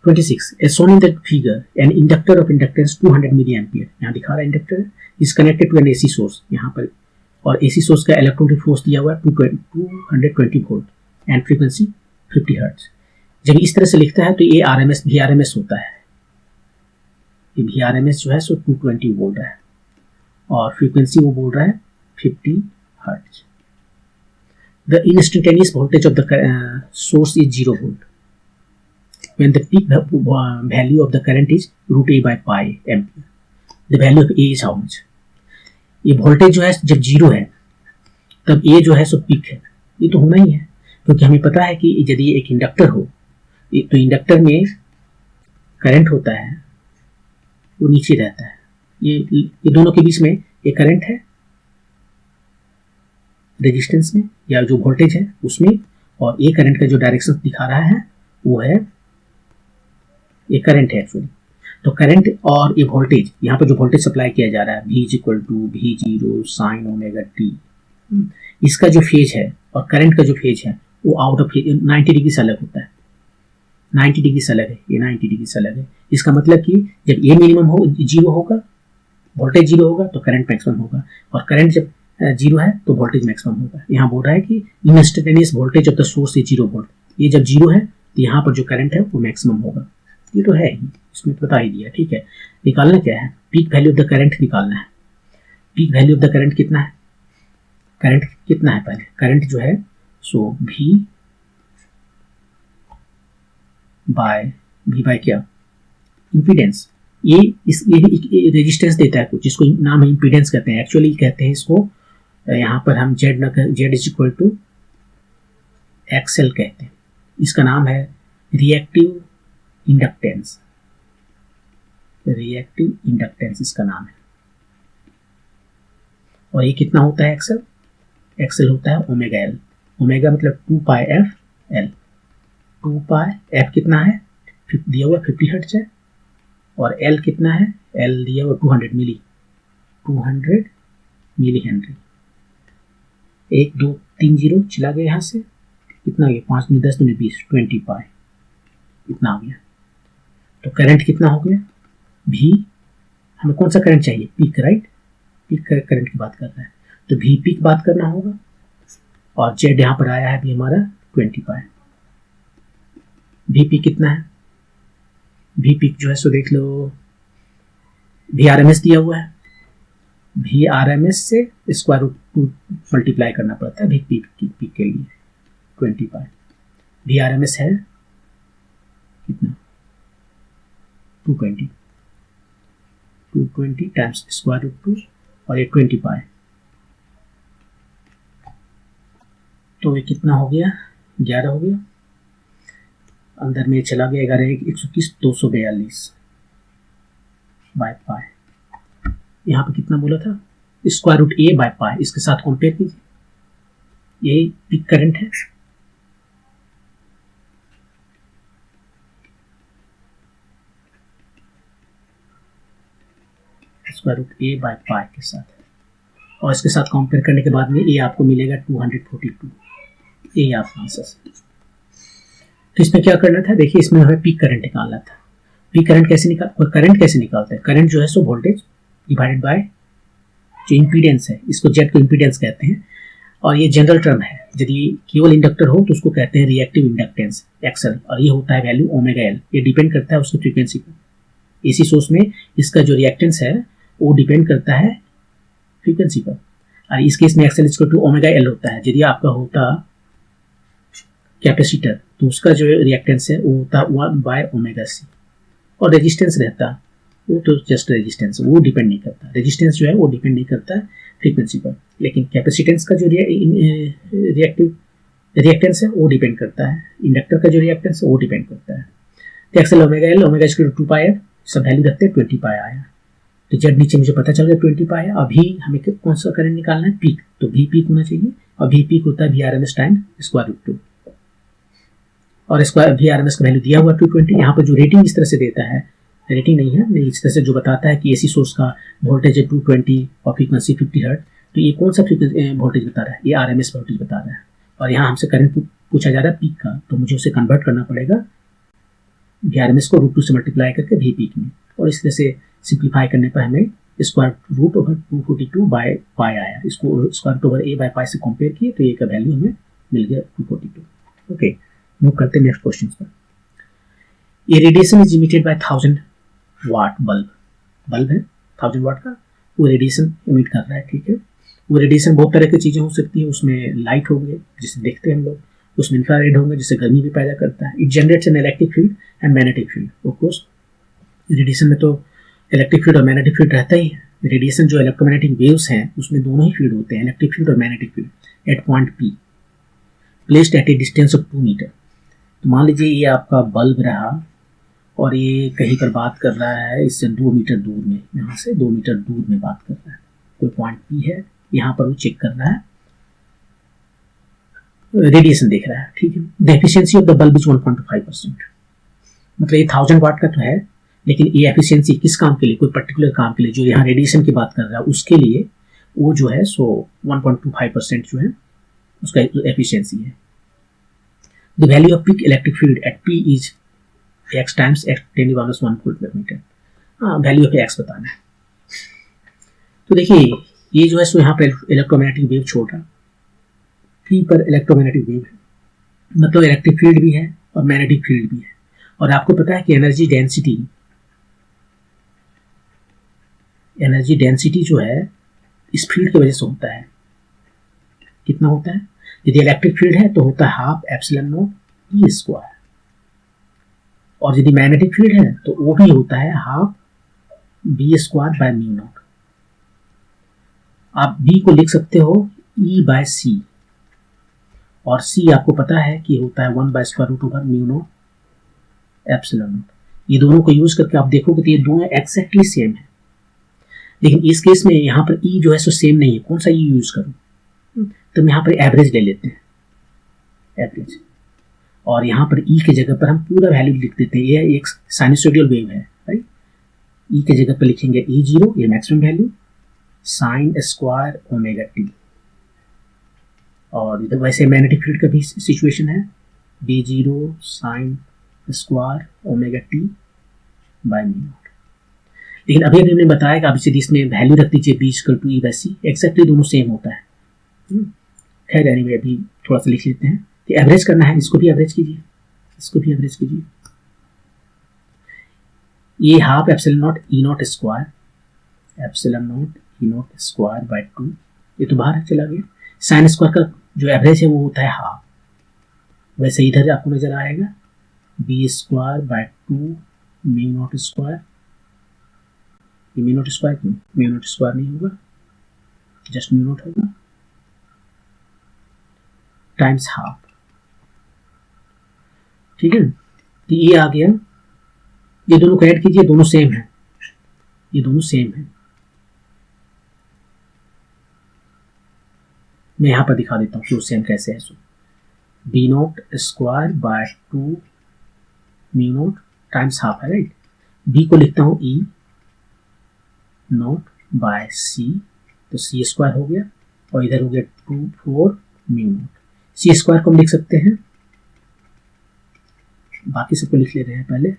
26. As shown in the figure, an inductor of inductance 200 milliampere, यहाँ दिखा रहा है inductor is connected to an AC source, यहाँ पर, और AC सोर्स का इलेक्ट्रोमोटिव फोर्स दिया हुआ है 220 वोल्ट एंड फ्रीक्वेंसी 50 हर्ट्ज। जब इस तरह से लिखता है तो ये VRMS होता है, ये VRMS जो है सो 220 वोल्ट है और फ्रीक्वेंसी वो बोल रहा है 50 hertz. The instantaneous voltage of the source is 0 volt. When the peak value of the current is √A by pi ampere, the value of A is how much? ये voltage जो है जब 0 है तब A जो है सो पीक है, ये तो होना ही है, क्योंकि हमें पता है कि यदि एक इंडक्टर हो तो इंडक्टर में करंट होता है वो नीचे रहता है, ये दोनों के बीच में एक करंट है रेजिस्टेंस में या जो वोल्टेज है उसमें, और ये करंट का जो डायरेक्शन दिखा रहा है वो है, ये करंट है एक्चुअली। तो करंट और ये वोल्टेज, यहाँ पर जो वोल्टेज सप्लाई किया जा रहा है V = V0 sin ω t, इसका जो फेज है और करंट का जो फेज है वो आउट ऑफ 90 डिग्री से अलग होता है, 90 डिग्री से अलग है, ये 90 डिग्री से अलग है। इसका मतलब कि जब ये मिनिमम हो 0 होगा, वोल्टेज 0 होगा तो करंट मैक्सिमम होगा, और करंट जब 0 है तो वोल्टेज मैक्सिमम होगा। यहाँ बोल रहा है कि instantaneous voltage of the source is 0 volt, ये जब 0 है तो यहाँ पर जो करंट है वो मैक्सिमम होगा, ये तो है ही, इसमें बता ही दिया, ठीक है। निकालना क्या है, peak value of the current निकालना है। Peak value of the current कितना है, करंट कितना है, पहले करंट जो है सो V बाय क्या, इम्पीडेंस, ये रेजिस्टेंस देता है कुछ, जिसको नाम है इम्पीडेंस कहते हैं, एक्चुअली कहते हैं इसको यहाँ पर हम Z = XL कहते हैं, इसका नाम है रिएक्टिव इंडक्टेंस, रिएक्टिव इंडक्टेंस इसका नाम है। और ये कितना होता है एक्सेल, एक्सेल होता है ω/L, ओमेगा मतलब 2πf/L, 2πf कितना है, दिया हुआ 50 हर्ट्ज है, और L कितना है, L दिया हुआ 200 मिली हेनरी, 1 2 3 0 चला गया यहाँ से, कितना आ गया, 5 × 10 × 20 20 पाई, इतना आ गया। तो करंट कितना हो गया, V, हमें कौन सा करंट चाहिए, पीक, राइट, पीक करंट की बात कर रहा है, तो V पीक बात करना होगा, और Z यहाँ पर आया है अभी हमारा 20 पाई। V पीक कितना है, V पीक जो है सो देख लो, VRMS दिया हुआ है, VRMS से √2 मल्टीप्लाई करना पड़ता है V पीक के लिए, 20 पाई। VRMS है कितना, 220 टाइम्स √2 और ये 20 पाई, तो ये कितना हो गया, 11 हो गया, अंदर में चला गया 11 121 242 बाय पाई। यहाँ पे कितना बोला था, √A बाय पाई, इसके साथ कंपेयर कीजिए, ये पीक करंट है, square root A by pi के साथ, और इसके साथ कंपेयर करने के बाद में ये आपको मिलेगा 242, ये आपका आंसर है। तो इसमें क्या करना था, देखिए इसमें हमें पीक करंट निकालना था। पीक करंट कैसे निकालते हैं, करंट जो है सो वोल्टेज डिवाइडेड बाय जो इम्पीडेंस है, इसको जेड को इम्पीडेंस कहते हैं, और ये जनरल टर्म है। यदि केवल इंडक्टर हो तो उसको कहते हैं रिएक्टिव इंडक्टेंस एक्सएल, और ये होता है वैल्यू ओमेगा एल। ये डिपेंड करता है उसकी फ्रीक्वेंसी पर। एसी सोर्स में इसका जो रिएक्टेंस है वो डिपेंड करता है फ्रीक्वेंसी पर, और इस केस में XL equal to omega L होता है। यदि आपका होता कैपेसिटर तो उसका जो रिएक्टेंस है वो होता 1 बाय ओमेगा सी, और रेजिस्टेंस रहता वो तो जस्ट रेजिस्टेंस, वो डिपेंड नहीं करता। रेजिस्टेंस जो है वो डिपेंड नहीं करता फ्रीक्वेंसी पर, लेकिन कैपेसिटेंस का जो रिएक्टेंस है वो डिपेंड करता है। इंडक्टर का जो रिएक्टेंस है वो डिपेंड करता है। तो XL omega L, omega equal to 2 pi f, सब वैल्यू रखते हैं, 20 पाई आया। तो जब नीचे मुझे पता चल गया 20 पाई है। अभी हमें कौन सा करंट निकालना है, पीक, तो वी पीक होना चाहिए, और वी पीक होता है V R M S time square root 2, और square V R M S का वैल्यू दिया हुआ 220। यहाँ पर जो रेटिंग इस तरह से देता है, रेटिंग नहीं है, नहीं, इस तरह से जो बताता है कि एसी सोर्स का वोल्टेज है 220 और फ्रीक्वेंसी 50 हर्ट्ज, तो ये कौन सा फ्रीक्वेंसी वोल्टेज बता रहा है, ये आरएमएस वोल्टेज बता रहा है। और यहाँ हमसे करंट पूछा जा रहा है पीक का, तो मुझे उसे कन्वर्ट करना पड़ेगा वी आर एम एस को रूट 2 से मल्टीप्लाई करके वी पीक में, और इस तरह से सिंप्लीफाई करने पर हमें square root over 242 by pi आया। इसको square root over A by pi से कंपेयर किए तो ये का वैल्यू हमें मिल गया 242। ओके, मूव करते हैं नेक्स्ट क्वेश्चन पर। ये radiation is emitted by 1000 watt bulb है 1000 वाट का, वो रेडिएशन इमिट कर रहा है। ठीक है, वो रेडिएशन बहुत तरह की चीज़ें हो सकती है, उसमें लाइट होंगे जिसे देखते हैं हम लोग, उसमें इंफ्रारेड होंगे जिससे गर्मी भी पैदा करता है। It generates an electric field and magnetic field. Of course radiation में तो इलेक्ट्रिक फील्ड और मैग्नेटिक फील्ड रहता ही है। रेडिएशन जो इलेक्ट्रोमैग्नेटिक वेव्स हैं उसमें दोनों ही फील्ड होते हैं, इलेक्ट्रिक फील्ड और magnetic field. At point P placed at a distance of 2 metre. तो मान लीजिए ये आपका बल्ब रहा और ये कहीं पर बात कर रहा है इससे 2 मीटर दूर में, यहाँ से 2 मीटर दूर में बात कर रहा है, कोई पॉइंट पी है, यहाँ पर वो चेक कर रहा है, रेडिएशन देख रहा है। ठीक है, the efficiency of the bulb is 1.5%। मतलब ये 1000 वाट का तो है, लेकिन ये एफिशिएंसी किस काम के लिए, कोई पर्टिकुलर काम के लिए, जो यहाँ रेडिएशन की बात कर रहा है उसके लिए वो जो है सो 1.25% जो है उसका एफिशिएंसी है। The value off peak electric field at P is x times x 10⁻1 volt पर मीटर। हाँ, वैल्यू ऑफ x बताना है। तो देखिए ये जो है सो यहाँ पर इलेक्ट्रोमैग्नेटिक वेव छोड़ रहा, पी पर इलेक्ट्रोमैग्नेटिक वेव है, मतलब इलेक्ट्रिक फील्ड भी है और मैग्नेटिक फील्ड भी है। और आपको पता है कि एनर्जी डेंसिटी जो है इस फील्ड की वजह से होता है। कितना होता है, यदि इलेक्ट्रिक फील्ड है तो होता है half epsilon naught E square, और यदि मैग्नेटिक फील्ड है तो वो भी होता है half B square by mu not. आप बी को लिख सकते हो ई बाय सी, और सी आपको पता है कि होता है 1 by square root over mu not epsilon not. ये दोनों को यूज करके आप देखोगे तो ये दोनों एक्जैक्टली सेम है, लेकिन इस केस में यहाँ पर ई जो है सो सेम नहीं है। कौन सा ई यूज करूँ, तो हम यहाँ पर एवरेज ले लेते हैं, एवरेज, और यहाँ पर ई के जगह पर हम पूरा वैल्यू लिख देते हैं। ये एक साइनसोइडल वेव है, राइट। ई के जगह पर लिखेंगे E0, ये maximum value, sine square omega T, और इधर वैसे मैग्नेटिक फील्ड का भी सिचुएशन है, B0 sine square omega T bye mu not. लेकिन अभी हमने बताया कि आप इसे इसमें वैल्यू रख दीजिए B equal to E by C, exactly दोनों सेम होता है। खैर एनीवे अभी थोड़ा सा लिख लेते हैं कि एवरेज करना है, इसको भी एवरेज कीजिए, इसको भी एवरेज कीजिए। ये half epsilon naught E naught square, epsilon naught E naught square by 2, ये तो बाहर चला गया। साइन स्क्वायर का जो एवरेज है वो होता है हाफ, वैसे इधर आपको नजर आएगा B square by 2 mu not square. ये म्यू नॉट स्क्वायर क्यों, म्यू नॉट स्क्वायर नहीं होगा, जस्ट म्यू नॉट होगा, टाइम्स हाफ। ठीक है, तो ये आ गया, ये दोनों को ऐड कीजिए, दोनों सेम है, ये दोनों सेम है। मैं यहां पर दिखा देता हूँ कि वो सेम कैसे है। So B naught square by 2 mu naught times half है, राइट। बी को लिखता हूँ ई नॉट बाय सी, तो सी स्क्वायर हो गया और इधर हो गया 2 4 म्यू नॉट। सी स्क्वायर को हम लिख सकते हैं, बाकी सबको लिख ले रहे हैं पहले।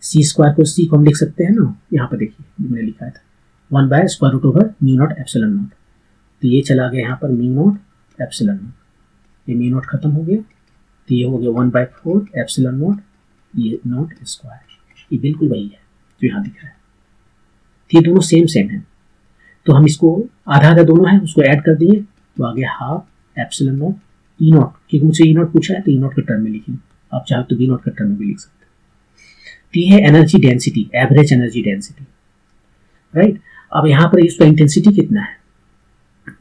सी स्क्वायर को सी को हम लिख सकते हैं ना, यहाँ पर देखिए मैंने लिखा था 1 by square root over mu not epsilon not. तो ये चला गया यहाँ पर म्यू नॉट एप्सिलॉन नॉट, ये म्यू नॉट खत्म हो गया, तो ये हो गया 1/4 एप्सिलॉन नॉट ये नॉट स्क्वायर। ये बिल्कुल वही है जो यहाँ दिख रहा है, तो ये दोनों सेम है। तो हम इसको आधा आधा दोनों है उसको ऐड कर दिए, तो आ गया half epsilon naught E not, क्योंकि मुझे ई नॉट पूछा है तो ई नॉट के टर्म में लिखिए, आप चाहे तो बी नॉट के टर्म में भी लिख सकते हैं। तो ये है energy density, average energy density, right. अब यहाँ पर इसका इंटेंसिटी कितना है,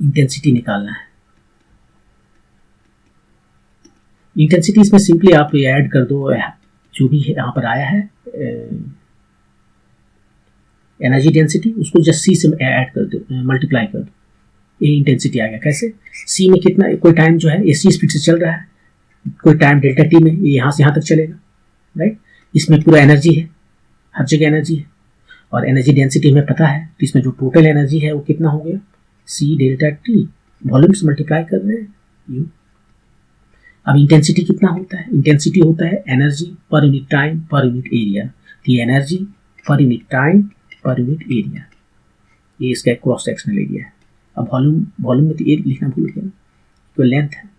इंटेंसिटी निकालना है। इंटेंसिटी इसमें सिंपली आप ऐड कर दो जो भी यहाँ पर आया है एनर्जी डेंसिटी, उसको जस्ट सी से ऐड कर दो, मल्टीप्लाई कर दो, ये इंटेंसिटी आ गया। कैसे, सी में कितना, कोई टाइम जो है ये सी स्पीड से चल रहा है, कोई टाइम डेल्टा टी में ये यहाँ से यहाँ तक चलेगा, राइट। इसमें पूरा एनर्जी है, हर जगह एनर्जी है, और एनर्जी डेंसिटी हमें पता है, तो इसमें जो टोटल एनर्जी है वो कितना हो गया, सी डेल्टा टी, वॉल्यूम से मल्टीप्लाई कर रहे हैं यू। अब इंटेंसिटी कितना होता है, इंटेंसिटी होता है energy per unit time per unit area. तो ये energy per unit time per unit area, ये इसका क्रॉस सेक्शनल एरिया है। अब वॉल्यूम में तो ये लिखना भूल गया, तो लेंथ है।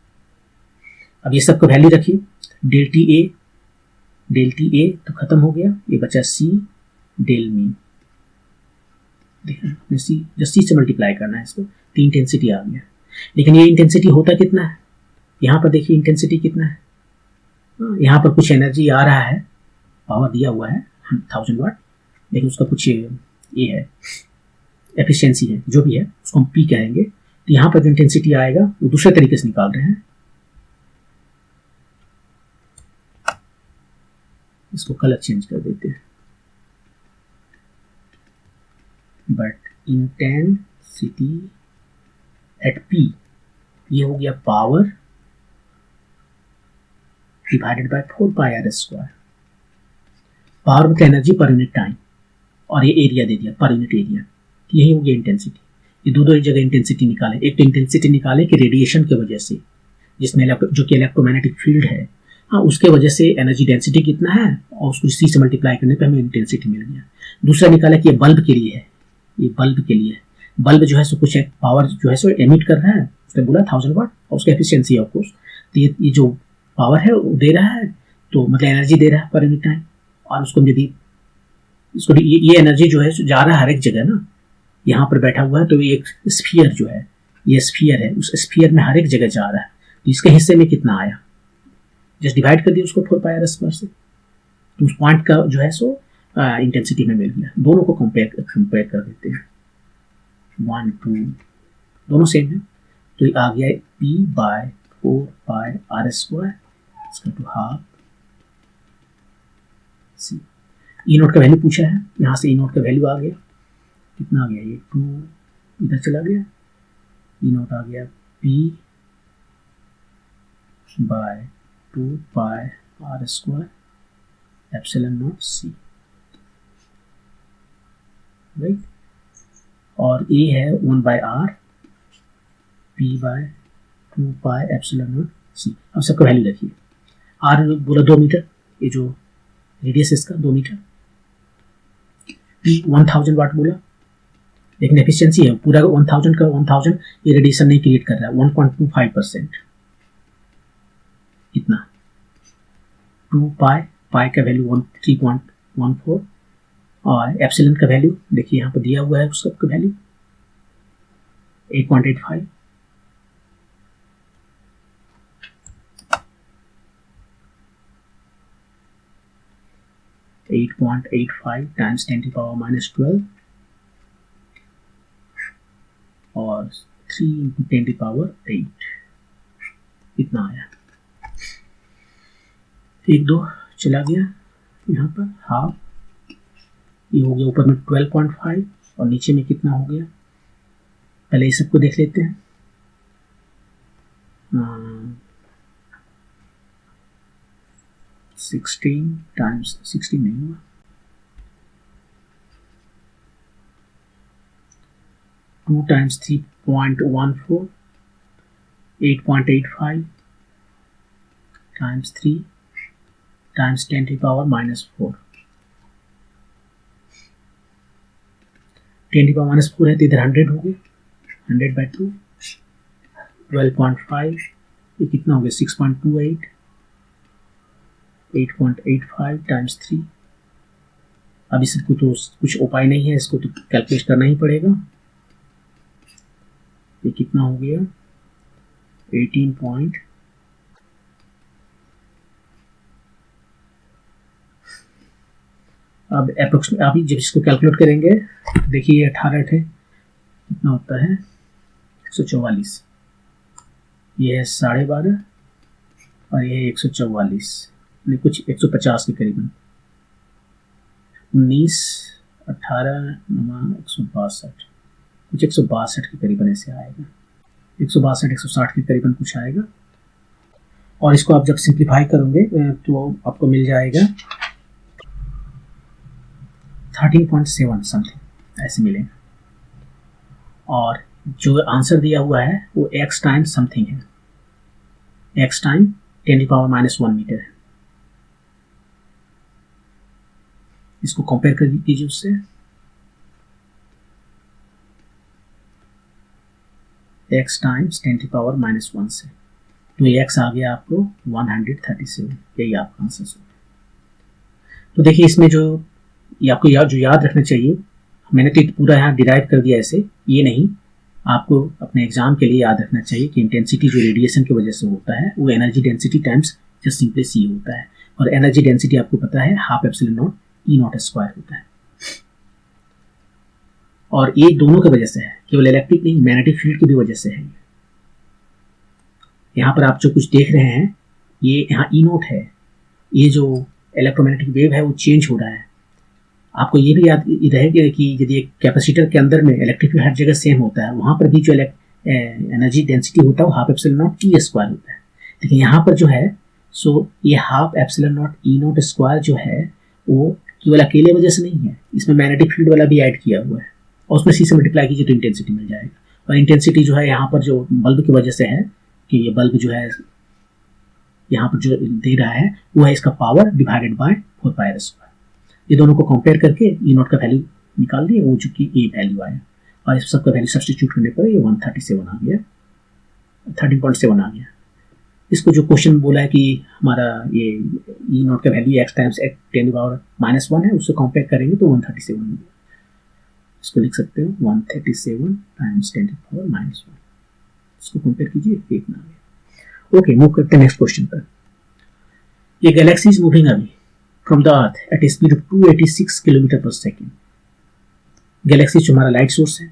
अब ये सबको वैल्यू रखिए, डेल टी ए तो खत्म हो गया, ये बचा सी डेल मी, देखिए सी जस्ट सी से मल्टीप्लाई करना है इसको, तो इंटेंसिटी आ गया। लेकिन ये इंटेंसिटी होता कितना है, यहाँ पर देखिए इंटेंसिटी कितना है, यहाँ पर कुछ एनर्जी आ रहा है, पावर दिया हुआ है 1000 वाट, लेकिन उसका कुछ ये है एफिशिएंसी है, जो भी है उसको हम पी कहेंगे। तो यहाँ पर जो इंटेंसिटी आएगा वो दूसरे तरीके से निकाल रहे हैं, इसको कलर चेंज कर देते हैं, बट इंटेंसिटी एट पी ये हो गया power divided by 4 pi r square. Power मतलब एनर्जी पर यूनिट टाइम, और ये एरिया दे दिया पर यूनिट एरिया, यही हो गया इंटेंसिटी। ये दो जगह इंटेंसिटी निकाले, एक तो इंटेंसिटी निकाले कि रेडिएशन की वजह से, जिसमें जो कि इलेक्ट्रोमैग्नेटिक फील्ड है, हाँ उसके वजह से एनर्जी डेंसिटी कितना है, और उसको सी से मल्टीप्लाई करने पे हमें इंटेंसिटी मिल गया। दूसरा निकाला कि ये बल्ब के लिए है, ये बल्ब के लिए है, बल्ब जो है सो कुछ पावर जो है सो एमिट कर रहा है, उसने बोला 1000 वाट, और उसका एफिशिएंसी है ऑफकोर्स। तो ये जो पावर है वो दे रहा है, तो मतलब एनर्जी दे रहा है पर यूनिट टाइम, और उसको यदि इसको ये एनर्जी जो है जा रहा है हर एक जगह ना, यहाँ पर बैठा हुआ है तो ये एक स्फीयर जो है, ये स्फीयर है, उस स्फीयर में हर एक जगह जा रहा है, तो इसके हिस्से में कितना आया, जस्ट डिवाइड कर दिया उसको 4 पाई आर स्क्वायर से, तो उस पॉइंट का जो है सो इंटेंसिटी में मिल गया। दोनों को कंपेयर कर देते हैं, 1 2 दोनों सेम है, तो आ गया P by 4 pi r square, इसका to half C. E naught का वैल्यू पूछा है, यहाँ से ई नोट का वैल्यू आ गया, कितना आ गया, ये 2 इधर चला गया, ई नोट आ गया P by 2 pi r square epsilon naught C, right. और ए है 1 by r P by 2 pi epsilon naught C. अब सबका वैल्यू रखिए, आर बोला 2 मीटर, ये जो रेडियस इसका 2 मीटर, पी 1000 वाट बोला, लेकिन एफिशिएंसी है पूरा 1000 का 1000, ये रेडिएशन नहीं क्रिएट कर रहा है, 1.25%, इतना 2 पाई का वैल्यू 3.14, और एप्सिलॉन का वैल्यू देखिए यहाँ पर दिया हुआ है, उसका वैल्यू 8.85, टाइम्स 10⁻⁻12 और 3 × 10⁸, इतना आया। 1 2 चला गया यहाँ पर हाफ, ये हो गया ऊपर में 12.5 और नीचे में कितना हो गया, पहले ये सबको देख लेते हैं। 16 टाइम्स 16 नहीं हुआ, 2 times 3.14, 8.85 times 3 times 10 to the power minus 4. 10 to the power minus 4 है तो इधर 100 हो गए, 100 by 2, 12.5, ये कितना हो गया 6.28, 8.85 times 3. अब इसको तो कुछ उपाय नहीं है, इसको तो कैलकुलेट करना ही पड़ेगा. ये कितना हो गया 18 पॉइंट, अब अप्रोक्सीमेट अभी जब इसको कैलकुलेट करेंगे देखिए 18 थे कितना होता है 144, ये है 12.5 और ये है 144, कुछ 150 के करीबन, 19, 18, 162, कुछ 162 के करीबन ऐसे आएगा, 162, 160 के करीबन कुछ आएगा. और इसको आप जब सिंप्लीफाई करोगे तो आपको मिल जाएगा 13.7 समथिंग ऐसे मिलेगा. और जो आंसर दिया हुआ है वो x टाइम समथिंग है, x time 10 to the power minus 1 metre है. इसको कंपेयर कर कीजिए उससे, x times 10 to the power minus 1 से, तो ये x आ गया आपको 137, यही आपका आंसर होगा. तो देखिए इसमें जो ये आपको याद रखना चाहिए, मैंने तो पूरा यहाँ डिराइव कर दिया ऐसे, ये नहीं, आपको अपने एग्जाम के लिए याद रखना चाहिए कि इंटेंसिटी जो रेडिएशन की वजह से होता है वो energy density times just simply C होता है. और एनर्जी डेंसिटी आपको पता है half epsilon naught E naught square होता है. और ये दोनों की वजह से है, केवल इलेक्ट्रिक नहीं मैग्नेटिक फील्ड की भी वजह से है. यहाँ पर आप जो कुछ देख रहे हैं ये यहाँ ई नॉट है, ये जो इलेक्ट्रोमैग्नेटिक वेव है वो चेंज हो रहा है. आपको ये भी याद रहेगा कि यदि एक कैपेसिटर के अंदर में इलेक्ट्रिक फील्ड हर जगह सेम होता है, वहाँ पर भी जो एनर्जी डेंसिटी होता है वो half epsilon not T square होता है. लेकिन यहाँ पर जो है सो ये half epsilon naught E naught square जो है वो केवल अकेले वजह से नहीं है, इसमें मैग्नेटिक फील्ड वाला भी ऐड किया हुआ है और उसमें सी से मल्टीप्लाई कीजिए तो इंटेंसिटी मिल जाएगा. और इंटेंसिटी जो है यहाँ पर जो बल्ब की वजह से है कि ये बल्ब जो है यहाँ पर जो दे रहा है वो है इसका power divided by 4 pi square. ये दोनों को कंपेयर करके ई नॉट का वैल्यू निकाल दिए, वो चूंकि ए वैल्यू आया और इस सब का वैल्यू सब्स्टिट्यूट करने पर ये 137 आ गया, 13.7 आ गया. इसको जो क्वेश्चन बोला है कि हमारा ये ई नॉट का value x times 10 to the power minus 1 है, उससे कंपेयर करेंगे तो 137 हो गया. इसको लिख सकते हो 137 times 10 to the power minus 1, इसको कंपेयर कीजिए इतना आ गया. ओके, मूव करते हैं नेक्स्ट क्वेश्चन पर. ये गैलेक्सी इज मूविंग अभी from the earth at a speed of 286 kilometre पर सेकेंड. गैलेक्सी जो हमारा लाइट सोर्स है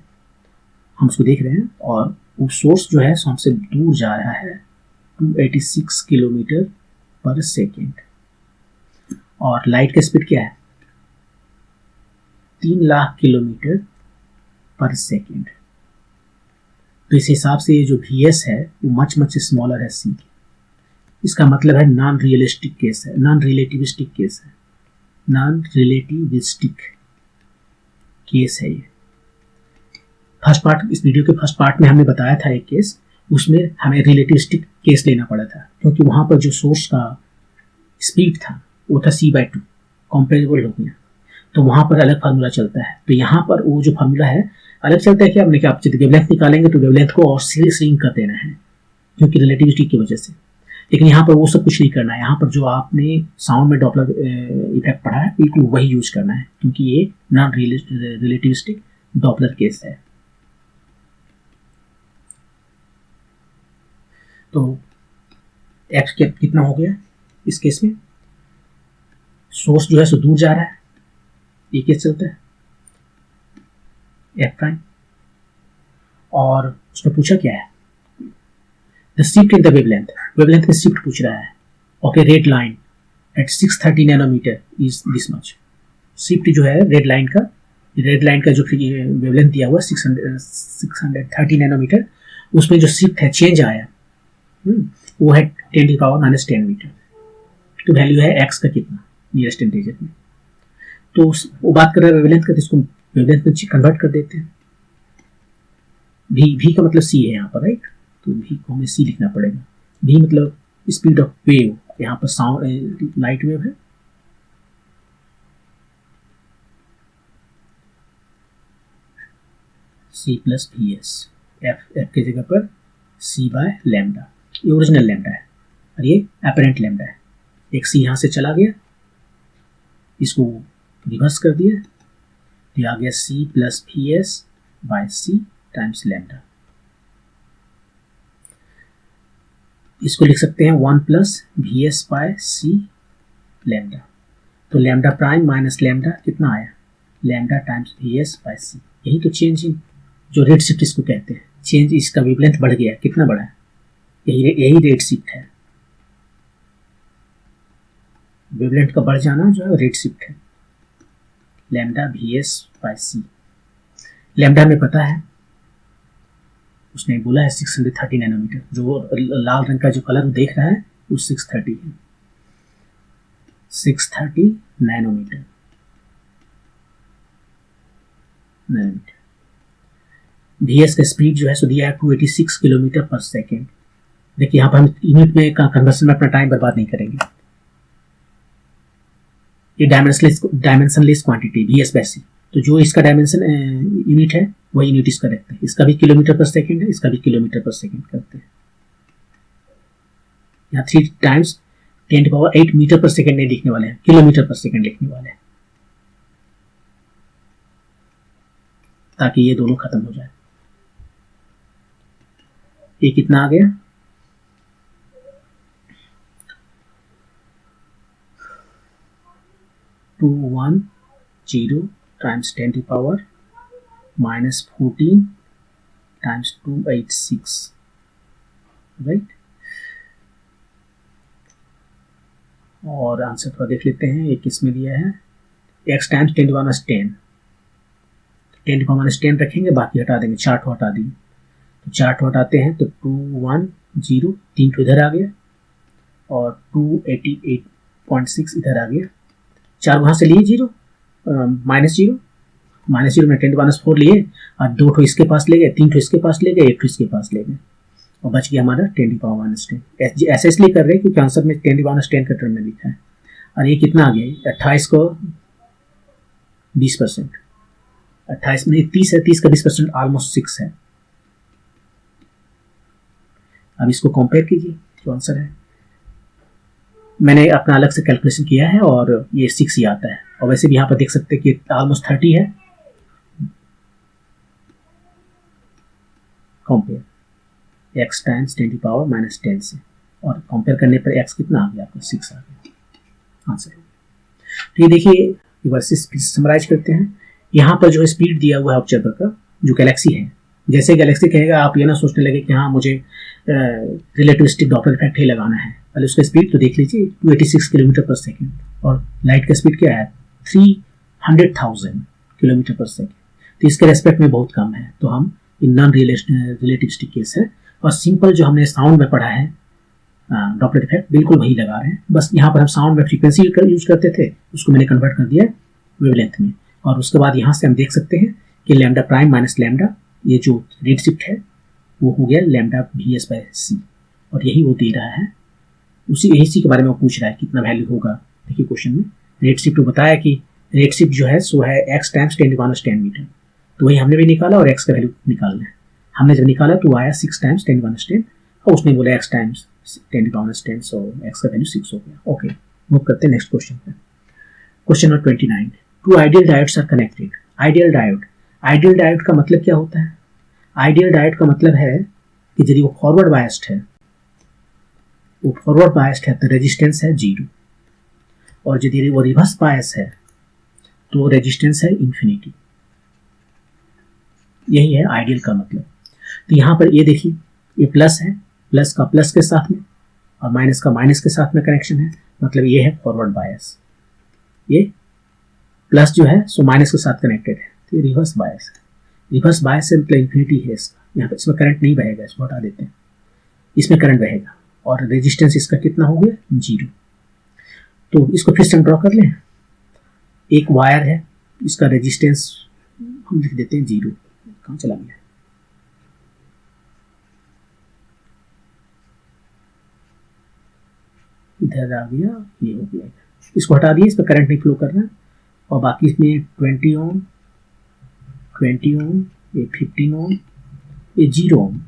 हम उसको देख रहे हैं और वो सोर्स जो है हमसे दूर जा रहा है 286 किलोमीटर पर सेकेंड. और लाइट का स्पीड क्या है 3 लाख किलोमीटर पर सेकेंड. तो इस हिसाब से ये जो VS है वो मच स्मॉलर है C. इसका मतलब है नॉन रियलिस्टिक केस है, नॉन रिलेटिविस्टिक केस है, नॉन रिलेटिविस्टिक केस है ये. फर्स्ट पार्ट, इस वीडियो के फर्स्ट पार्ट में हमने बताया था एक केस, उसमें हमें रिलेटिविस्टिक केस लेना पड़ा था क्योंकि वहां पर जो सोर्स का स्पीड था वो था c/2, कंपेरेबल हो गया, तो वहां पर अलग फार्मूला चलता है. तो यहाँ पर वो जो फार्मूला है अलग चलता है. क्या हमने क्या, आप जब वेवलेंथ निकालेंगे तो वेवलेंथ को और श्रिंक कर देना है क्योंकि रिलेटिविटी की वजह से. लेकिन यहाँ पर वो सब कुछ नहीं करना है, यहाँ पर जो आपने साउंड में डॉपलर इफेक्ट पढ़ा है बिल्कुल वही यूज करना है क्योंकि ये नॉन रिलेटिविस्टिक डॉपलर केस है. तो एक्स कितना हो गया इस केस में, सोर्स जो है सो दूर जा रहा है, ये केस चलता है एफ प्राइम. और उसने पूछा क्या है the shift in the wavelength, wavelength में शिफ्ट पूछ रहा है. Okay, red line at 630 nanometer is this much. Shift जो है रेड लाइन का जो वेवलेंथ दिया हुआ 630 नैनोमीटर, उसमें जो शिफ्ट है चेंज आया वो है 10 to the power minus 10 meter. तो वैल्यू है x का कितना नियरेस्ट टेम्परेचर में. तो वो बात कर रहे हैं वेवलेंथ का, तो इसको वेवलेंथ में कन्वर्ट कर देते हैं. भी का मतलब सी है यहाँ पर, राइट। तो भी को हमें सी लिखना पड़ेगा। भी मतलब स्पीड ऑफ वेव, यहाँ पर साउंड लाइट वेव है, C plus V S, F की जगह पर सी बाय लैम्डा, ये ओरिजिनल लैम्डा है और ये एपरेंट लैम्डा है। एक सी यहाँ से चला गया, इसको रिवर्स कर दिया, तो आ गया C plus V S by C times lambda. इसको लिख सकते हैं 1 plus V S by C lambda. तो लैम्डा प्राइम माइनस लैम्डा कितना आया, lambda times V S by C. यही तो चेंज इन जो रेड शिफ्ट इसको कहते हैं, चेंज इसका वेवलेंथ बढ़ गया, कितना बढ़ा है, यही रेड शिफ्ट है। वेवलेंथ का बढ़ जाना जो है रेड शिफ्ट है, lambda we S by C. Lambda में पता है, उसने बोला है 630 नैनोमीटर, जो लाल रंग का जो कलर देख रहा है वो 630 है, 630 नैनोमीटर। वी एस का स्पीड जो है सो दिया है 286 किलोमीटर पर सेकेंड। देखिए यहाँ पर हम यूनिट में कन्वर्सन में अपना टाइम बर्बाद नहीं करेंगे। ये dimensionless quantity V S by C, तो जो इसका डायमेंशन यूनिट है वही यूनिट इसका रखते हैं। इसका भी किलोमीटर पर सेकेंड है, इसका भी किलोमीटर पर सेकेंड करते हैं। यहाँ 3 टाइम्स 10⁸ मीटर पर सेकेंड नहीं लिखने वाले हैं, किलोमीटर पर सेकेंड लिखने वाले हैं, ताकि ये दोनों खत्म हो जाए। ये कितना आ गया, 210 टाइम्स 10⁻⁻14 टाइम्स 286, राइट। और आंसर थोड़ा देख लेते हैं, ये किस में दिया है, x टाइम्स 10⁻10, 10⁻10 रखेंगे, बाकी हटा देंगे, 4 ठो हटा दिए, तो 4 ठो हटाते हैं तो 210, 3 ठो इधर आ गया और 288.6 इधर आ गया। 4 वहाँ से लिए, जीरो माइनस जीरो में 10⁻4 लिए और 2 ठो इसके पास ले गए, 3 ठो इसके पास ले गए, 1 ठो इसके पास ले गए और बच गया हमारा 10⁻10। ऐसे इसलिए कर रहे हैं क्योंकि आंसर में 10⁻10 का टर्म में लिखा है। और ये कितना आ गया, 28 को 20%, 28 में 30 है, 30 का 20% ऑलमोस्ट 6 है। अब इसको कंपेयर कीजिए, जो आंसर है मैंने अपना अलग से कैलकुलेशन किया है और ये 6 ही आता है। और वैसे भी यहाँ पर देख सकते हैं कि ऑलमोस्ट 30 है। कंपेयर x टाइम्स 10⁻⁻10 से, और कंपेयर करने पर x कितना आ गया आपका, 6 आ गया आंसर। तो ये देखिए, एक बार समराइज करते हैं। यहाँ पर जो है स्पीड दिया हुआ है ऑब्जर्वर का, जो गैलेक्सी है, जैसे गैलेक्सी कहेगा आप ये ना सोचने लगे कि हाँ मुझे रिलेटिविस्टिक डॉपलर इफेक्ट ही लगाना है। पहले उसका स्पीड तो देख लीजिए, 286 किलोमीटर पर सेकेंड, और लाइट का स्पीड क्या है, 300,000 किलोमीटर पर सेकेंड। तो इसके रेस्पेक्ट में बहुत कम है, तो हम नॉन रिलेटिविस्टिक केस है। और सिंपल जो हमने साउंड में पढ़ा है डॉपलर इफेक्ट, बिल्कुल वही लगा रहे हैं, बस यहाँ पर हम साउंड में फ्रीक्वेंसी यूज करते थे, उसको मैंने कन्वर्ट कर दिया वेवलेंथ में। और उसके बाद यहाँ से हम देख सकते हैं कि लैम्डा प्राइम माइनस लैम्डा, ये जो रेड शिफ्ट है वो हो गया लैम्डा वी एस बाय सी, और यही वो दे रहा है, इसी के बारे में वो पूछ रहा है कितना वैल्यू होगा। देखिए क्वेश्चन में रेड शिफ्ट को बताया कि रेड शिफ्ट जो है सो है x टाइम्स 10⁻10 मीटर, तो वही हमने भी निकाला और x का वैल्यू निकालना है। हमने जब निकाला तो आया 6 टाइम्स 10⁻10 और उसने बोला x टाइम्स 10⁻10, सो x का वैल्यू 6 हो गया। ओके, मूव करते हैं नेक्स्ट क्वेश्चन पे। Question number 29, 2 ideal diodes are connected. Ideal diode का मतलब क्या होता है, आइडियल डायोड का मतलब है कि यदि वो फॉरवर्ड बायस्ड है, तो रेजिस्टेंस है 0, और यदि वो रिवर्स बायस है तो रेजिस्टेंस है इन्फिनिटी। यही है आइडियल का मतलब। तो यहाँ पर ये देखिए, ये प्लस है, प्लस का प्लस के साथ में और माइनस का माइनस के साथ में कनेक्शन है, मतलब ये है फॉरवर्ड बायस। ये प्लस जो है सो माइनस के साथ कनेक्टेड है, तो ये रिवर्स बायस है। रिवर्स बायस से मतलब इन्फिनिटी है इसका। यहाँ पर इसमें करंट नहीं बहेगा, इसको हटा देते हैं, इसमें करंट बहेगा, और रेजिस्टेंस इसका कितना हो गया, 0। तो इसको फिर से हम ड्रॉ कर लें। एक वायर है, इसका रेजिस्टेंस हम लिख देते हैं 0। कहाँ चला गया, इधर आ गया, ये हो गया, इसको हटा दिए, इस पर करंट नहीं फ्लो कर रहा है। और बाकी इसमें 20 ओम, 20 ओम, ये 15 ओम, ये 0 ओम,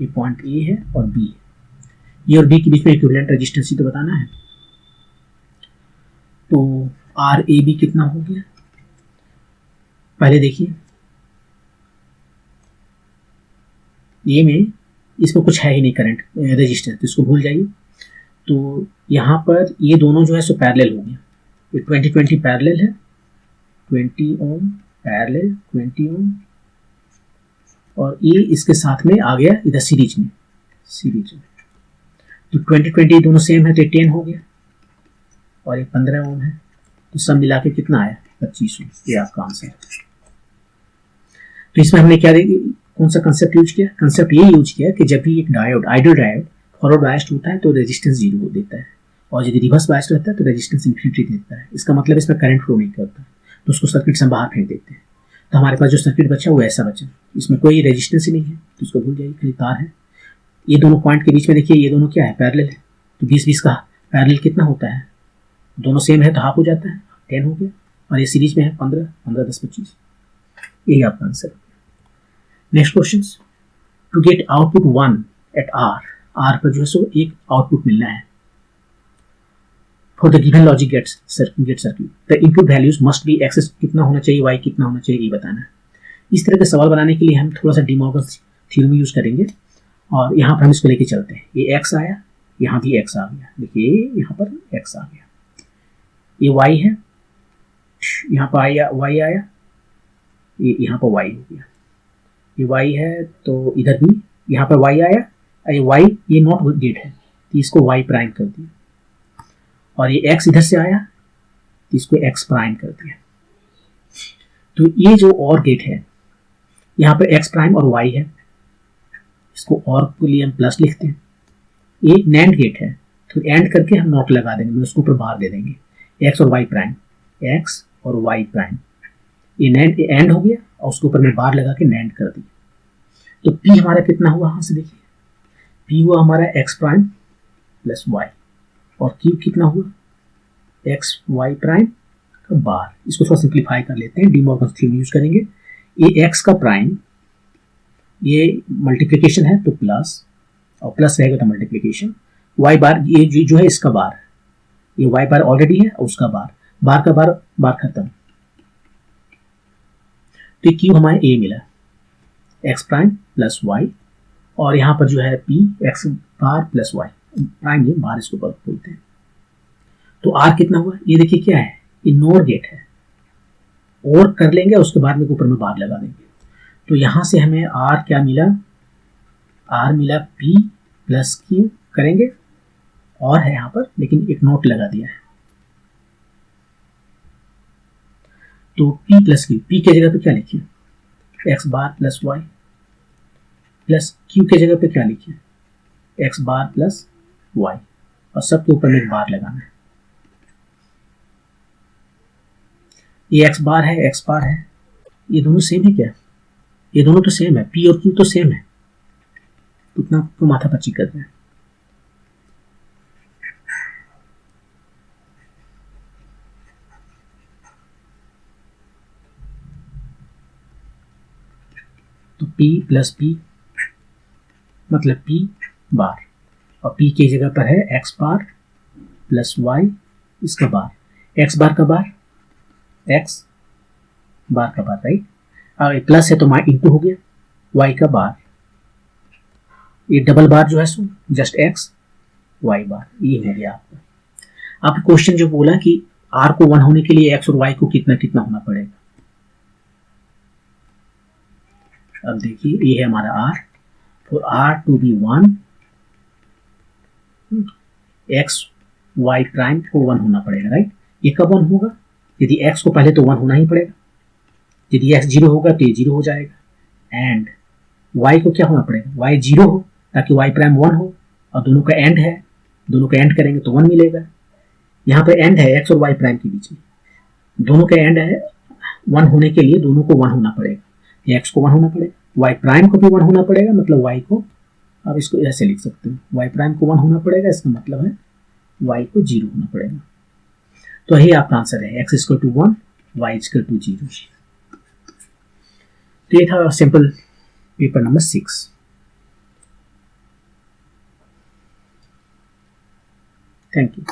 ये पॉइंट ए है और बी है। ये और बी के बीच में इक्विवेलेंट रेजिस्टेंस ही तो बताना है। तो आर ए बी कितना हो गया, पहले देखिए ये में इसमें कुछ है ही नहीं करंट रेजिस्टेंस, तो इसको भूल जाइए। तो यहाँ पर ये दोनों जो है सो पैरेलल हो गया, ये 20 पैरेलल है, 20 ओम पैरेलल 20 ओम, और ये इसके साथ में आ गया इधर सीरीज में, तो 20 दोनों सेम है तो 10 हो गया, और ये 15 ओम है, तो सब मिला के कितना आया 25 ओम। ये आपका आंसर है। तो इसमें हमने क्या कौन सा कंसेप्ट यूज किया, कंसेप्ट ये यूज किया कि जब भी एक diode ideal diode forward biased होता है तो रेजिस्टेंस 0 देता है, और यदि रिवर्स बायस्ड रहता है तो रेजिस्टेंस इन्फिनिटी देता है। इसका मतलब इसमें करंट फ्लो नहीं करता, तो उसको सर्किट से बाहर फेंक देते हैं। तो हमारे पास जो सर्किट बचा वो ऐसा बचा, इसमें कोई रेजिस्टेंस ही नहीं है, तो इसको भूल जाइए, खाली तार है। ये दोनों पॉइंट के बीच में देखिए ये दोनों क्या है, पैरेलल है, तो 20-20 का पैरेलल कितना होता है, दोनों सेम है तो हाफ हो जाता है, 10 हो गया, और ये सीरीज में है 15, 15 10 25। यही आपका आंसर है। Next question, to get output 1 at R पर जो है सो एक आउटपुट मिलना है। For the given logic gate circuit the input values must be X कितना होना चाहिए, वाई कितना होना चाहिए, ये बताना है। इस तरह के सवाल बनाने के लिए हम थोड़ा सा डी मॉर्गन थ्योरम यूज करेंगे, और यहाँ पर हम इसको लेके चलते हैं। ये एक्स आया, यहाँ भी एक्स आ गया, देखिए यहाँ पर एक्स आ गया, ये वाई है, यहाँ पर आया वाई आया, ये यहाँ पर वाई हो गया, ये वाई है तो इधर भी यहाँ पर वाई आया, ये वाई ये नॉट गेट है तो इसको वाई प्राइम कर दिया, और ये एक्स इधर से आया तो इसको एक्स प्राइम कर दिया। तो ये जो और गेट है यहाँ पर एक्स प्राइम और वाई है, इसको और के लिए हम प्लस लिखते हैं। ये नैंड गेट है तो एंड करके हम नॉट लगा देंगे, उसको ऊपर बाहर दे देंगे, एक्स और वाई प्राइम, एक्स और वाई प्राइम, ये नैंड एंड हो गया, और उसके ऊपर में बार लगा के नैंड कर दिया। तो पी हमारा कितना हुआ, यहाँ से देखिए पी हुआ हमारा एक्स प्राइम प्लस वाई, और क्यू कितना हुआ एक्स वाई प्राइम का बार। इसको थोड़ा सिंप्लीफाई कर लेते हैं, डी मॉर्गन थ्योरम यूज करेंगे। ये एक्स का प्राइम, ये मल्टीप्लिकेशन है तो प्लस, और प्लस रहेगा तो मल्टीप्लिकेशन, वाई बार ये जो है इसका बार, ये वाई बार ऑलरेडी है और उसका बार, बार का बार, बार खत्म, तो क्यू हमारे ए मिला एक्स प्राइम प्लस वाई, और यहाँ पर जो है पी एक्स बार प्लस वाई प्राइम, ये बार इसको बोलते हैं। तो आर कितना हुआ, ये देखिए क्या है, ये नोर गेट है, और कर लेंगे उसके बाद में ऊपर में बार लगा देंगे। तो यहाँ से हमें आर क्या मिला, आर मिला पी प्लस क्यू करेंगे, और है यहाँ पर लेकिन एक नोट लगा दिया है, तो P प्लस क्यू, P के जगह पे क्या लिखिए एक्स बार प्लस वाई, प्लस Q के जगह पे क्या लिखिए एक्स बार प्लस वाई, और सबके ऊपर में एक बार लगाना है। ये एक्स बार है, एक्स बार है, ये दोनों सेम है क्या, ये दोनों तो सेम है, P और Q तो सेम है, उतना तो माथा पच्ची कर रहे हैं। तो P प्लस P मतलब P बार, और P की जगह पर है एक्स बार प्लस वाई इसका बार, एक्स बार का बार, एक्स बार का बार, राइट, और प्लस है तो माई इंटू हो गया वाई का बार, ये डबल बार जो है सो जस्ट एक्स वाई बार, ये हो गया आपका। आप क्वेश्चन जो बोला कि आर को 1 होने के लिए एक्स और वाई को कितना कितना होना पड़ेगा, अब देखिए ये है हमारा R, for R to be 1 X Y prime को 1 होना पड़ेगा, राइट। ये कब 1 होगा, यदि एक्स को पहले तो 1 होना ही पड़ेगा, यदि एक्स 0 होगा तो ये 0 हो जाएगा, एंड वाई को क्या होना पड़ेगा, वाई 0 हो ताकि वाई प्राइम 1 हो, और दोनों का एंड है, दोनों का एंड करेंगे तो 1 मिलेगा। यहाँ पे एंड है एक्स और वाई प्राइम के बीच में, दोनों का एंड है 1 होने के लिए दोनों को 1 होना पड़ेगा, एक्स को 1 होना पड़ेगा, वाई प्राइम को भी 1 होना पड़ेगा, मतलब वाई को, अब इसको ऐसे लिख सकते हैं वाई प्राइम को 1 होना पड़ेगा, इसका मतलब है y को 0 होना पड़ेगा। तो यही आपका आंसर है, x equal to 1, y equal to 0। तो ये था simple paper number 6। Thank you.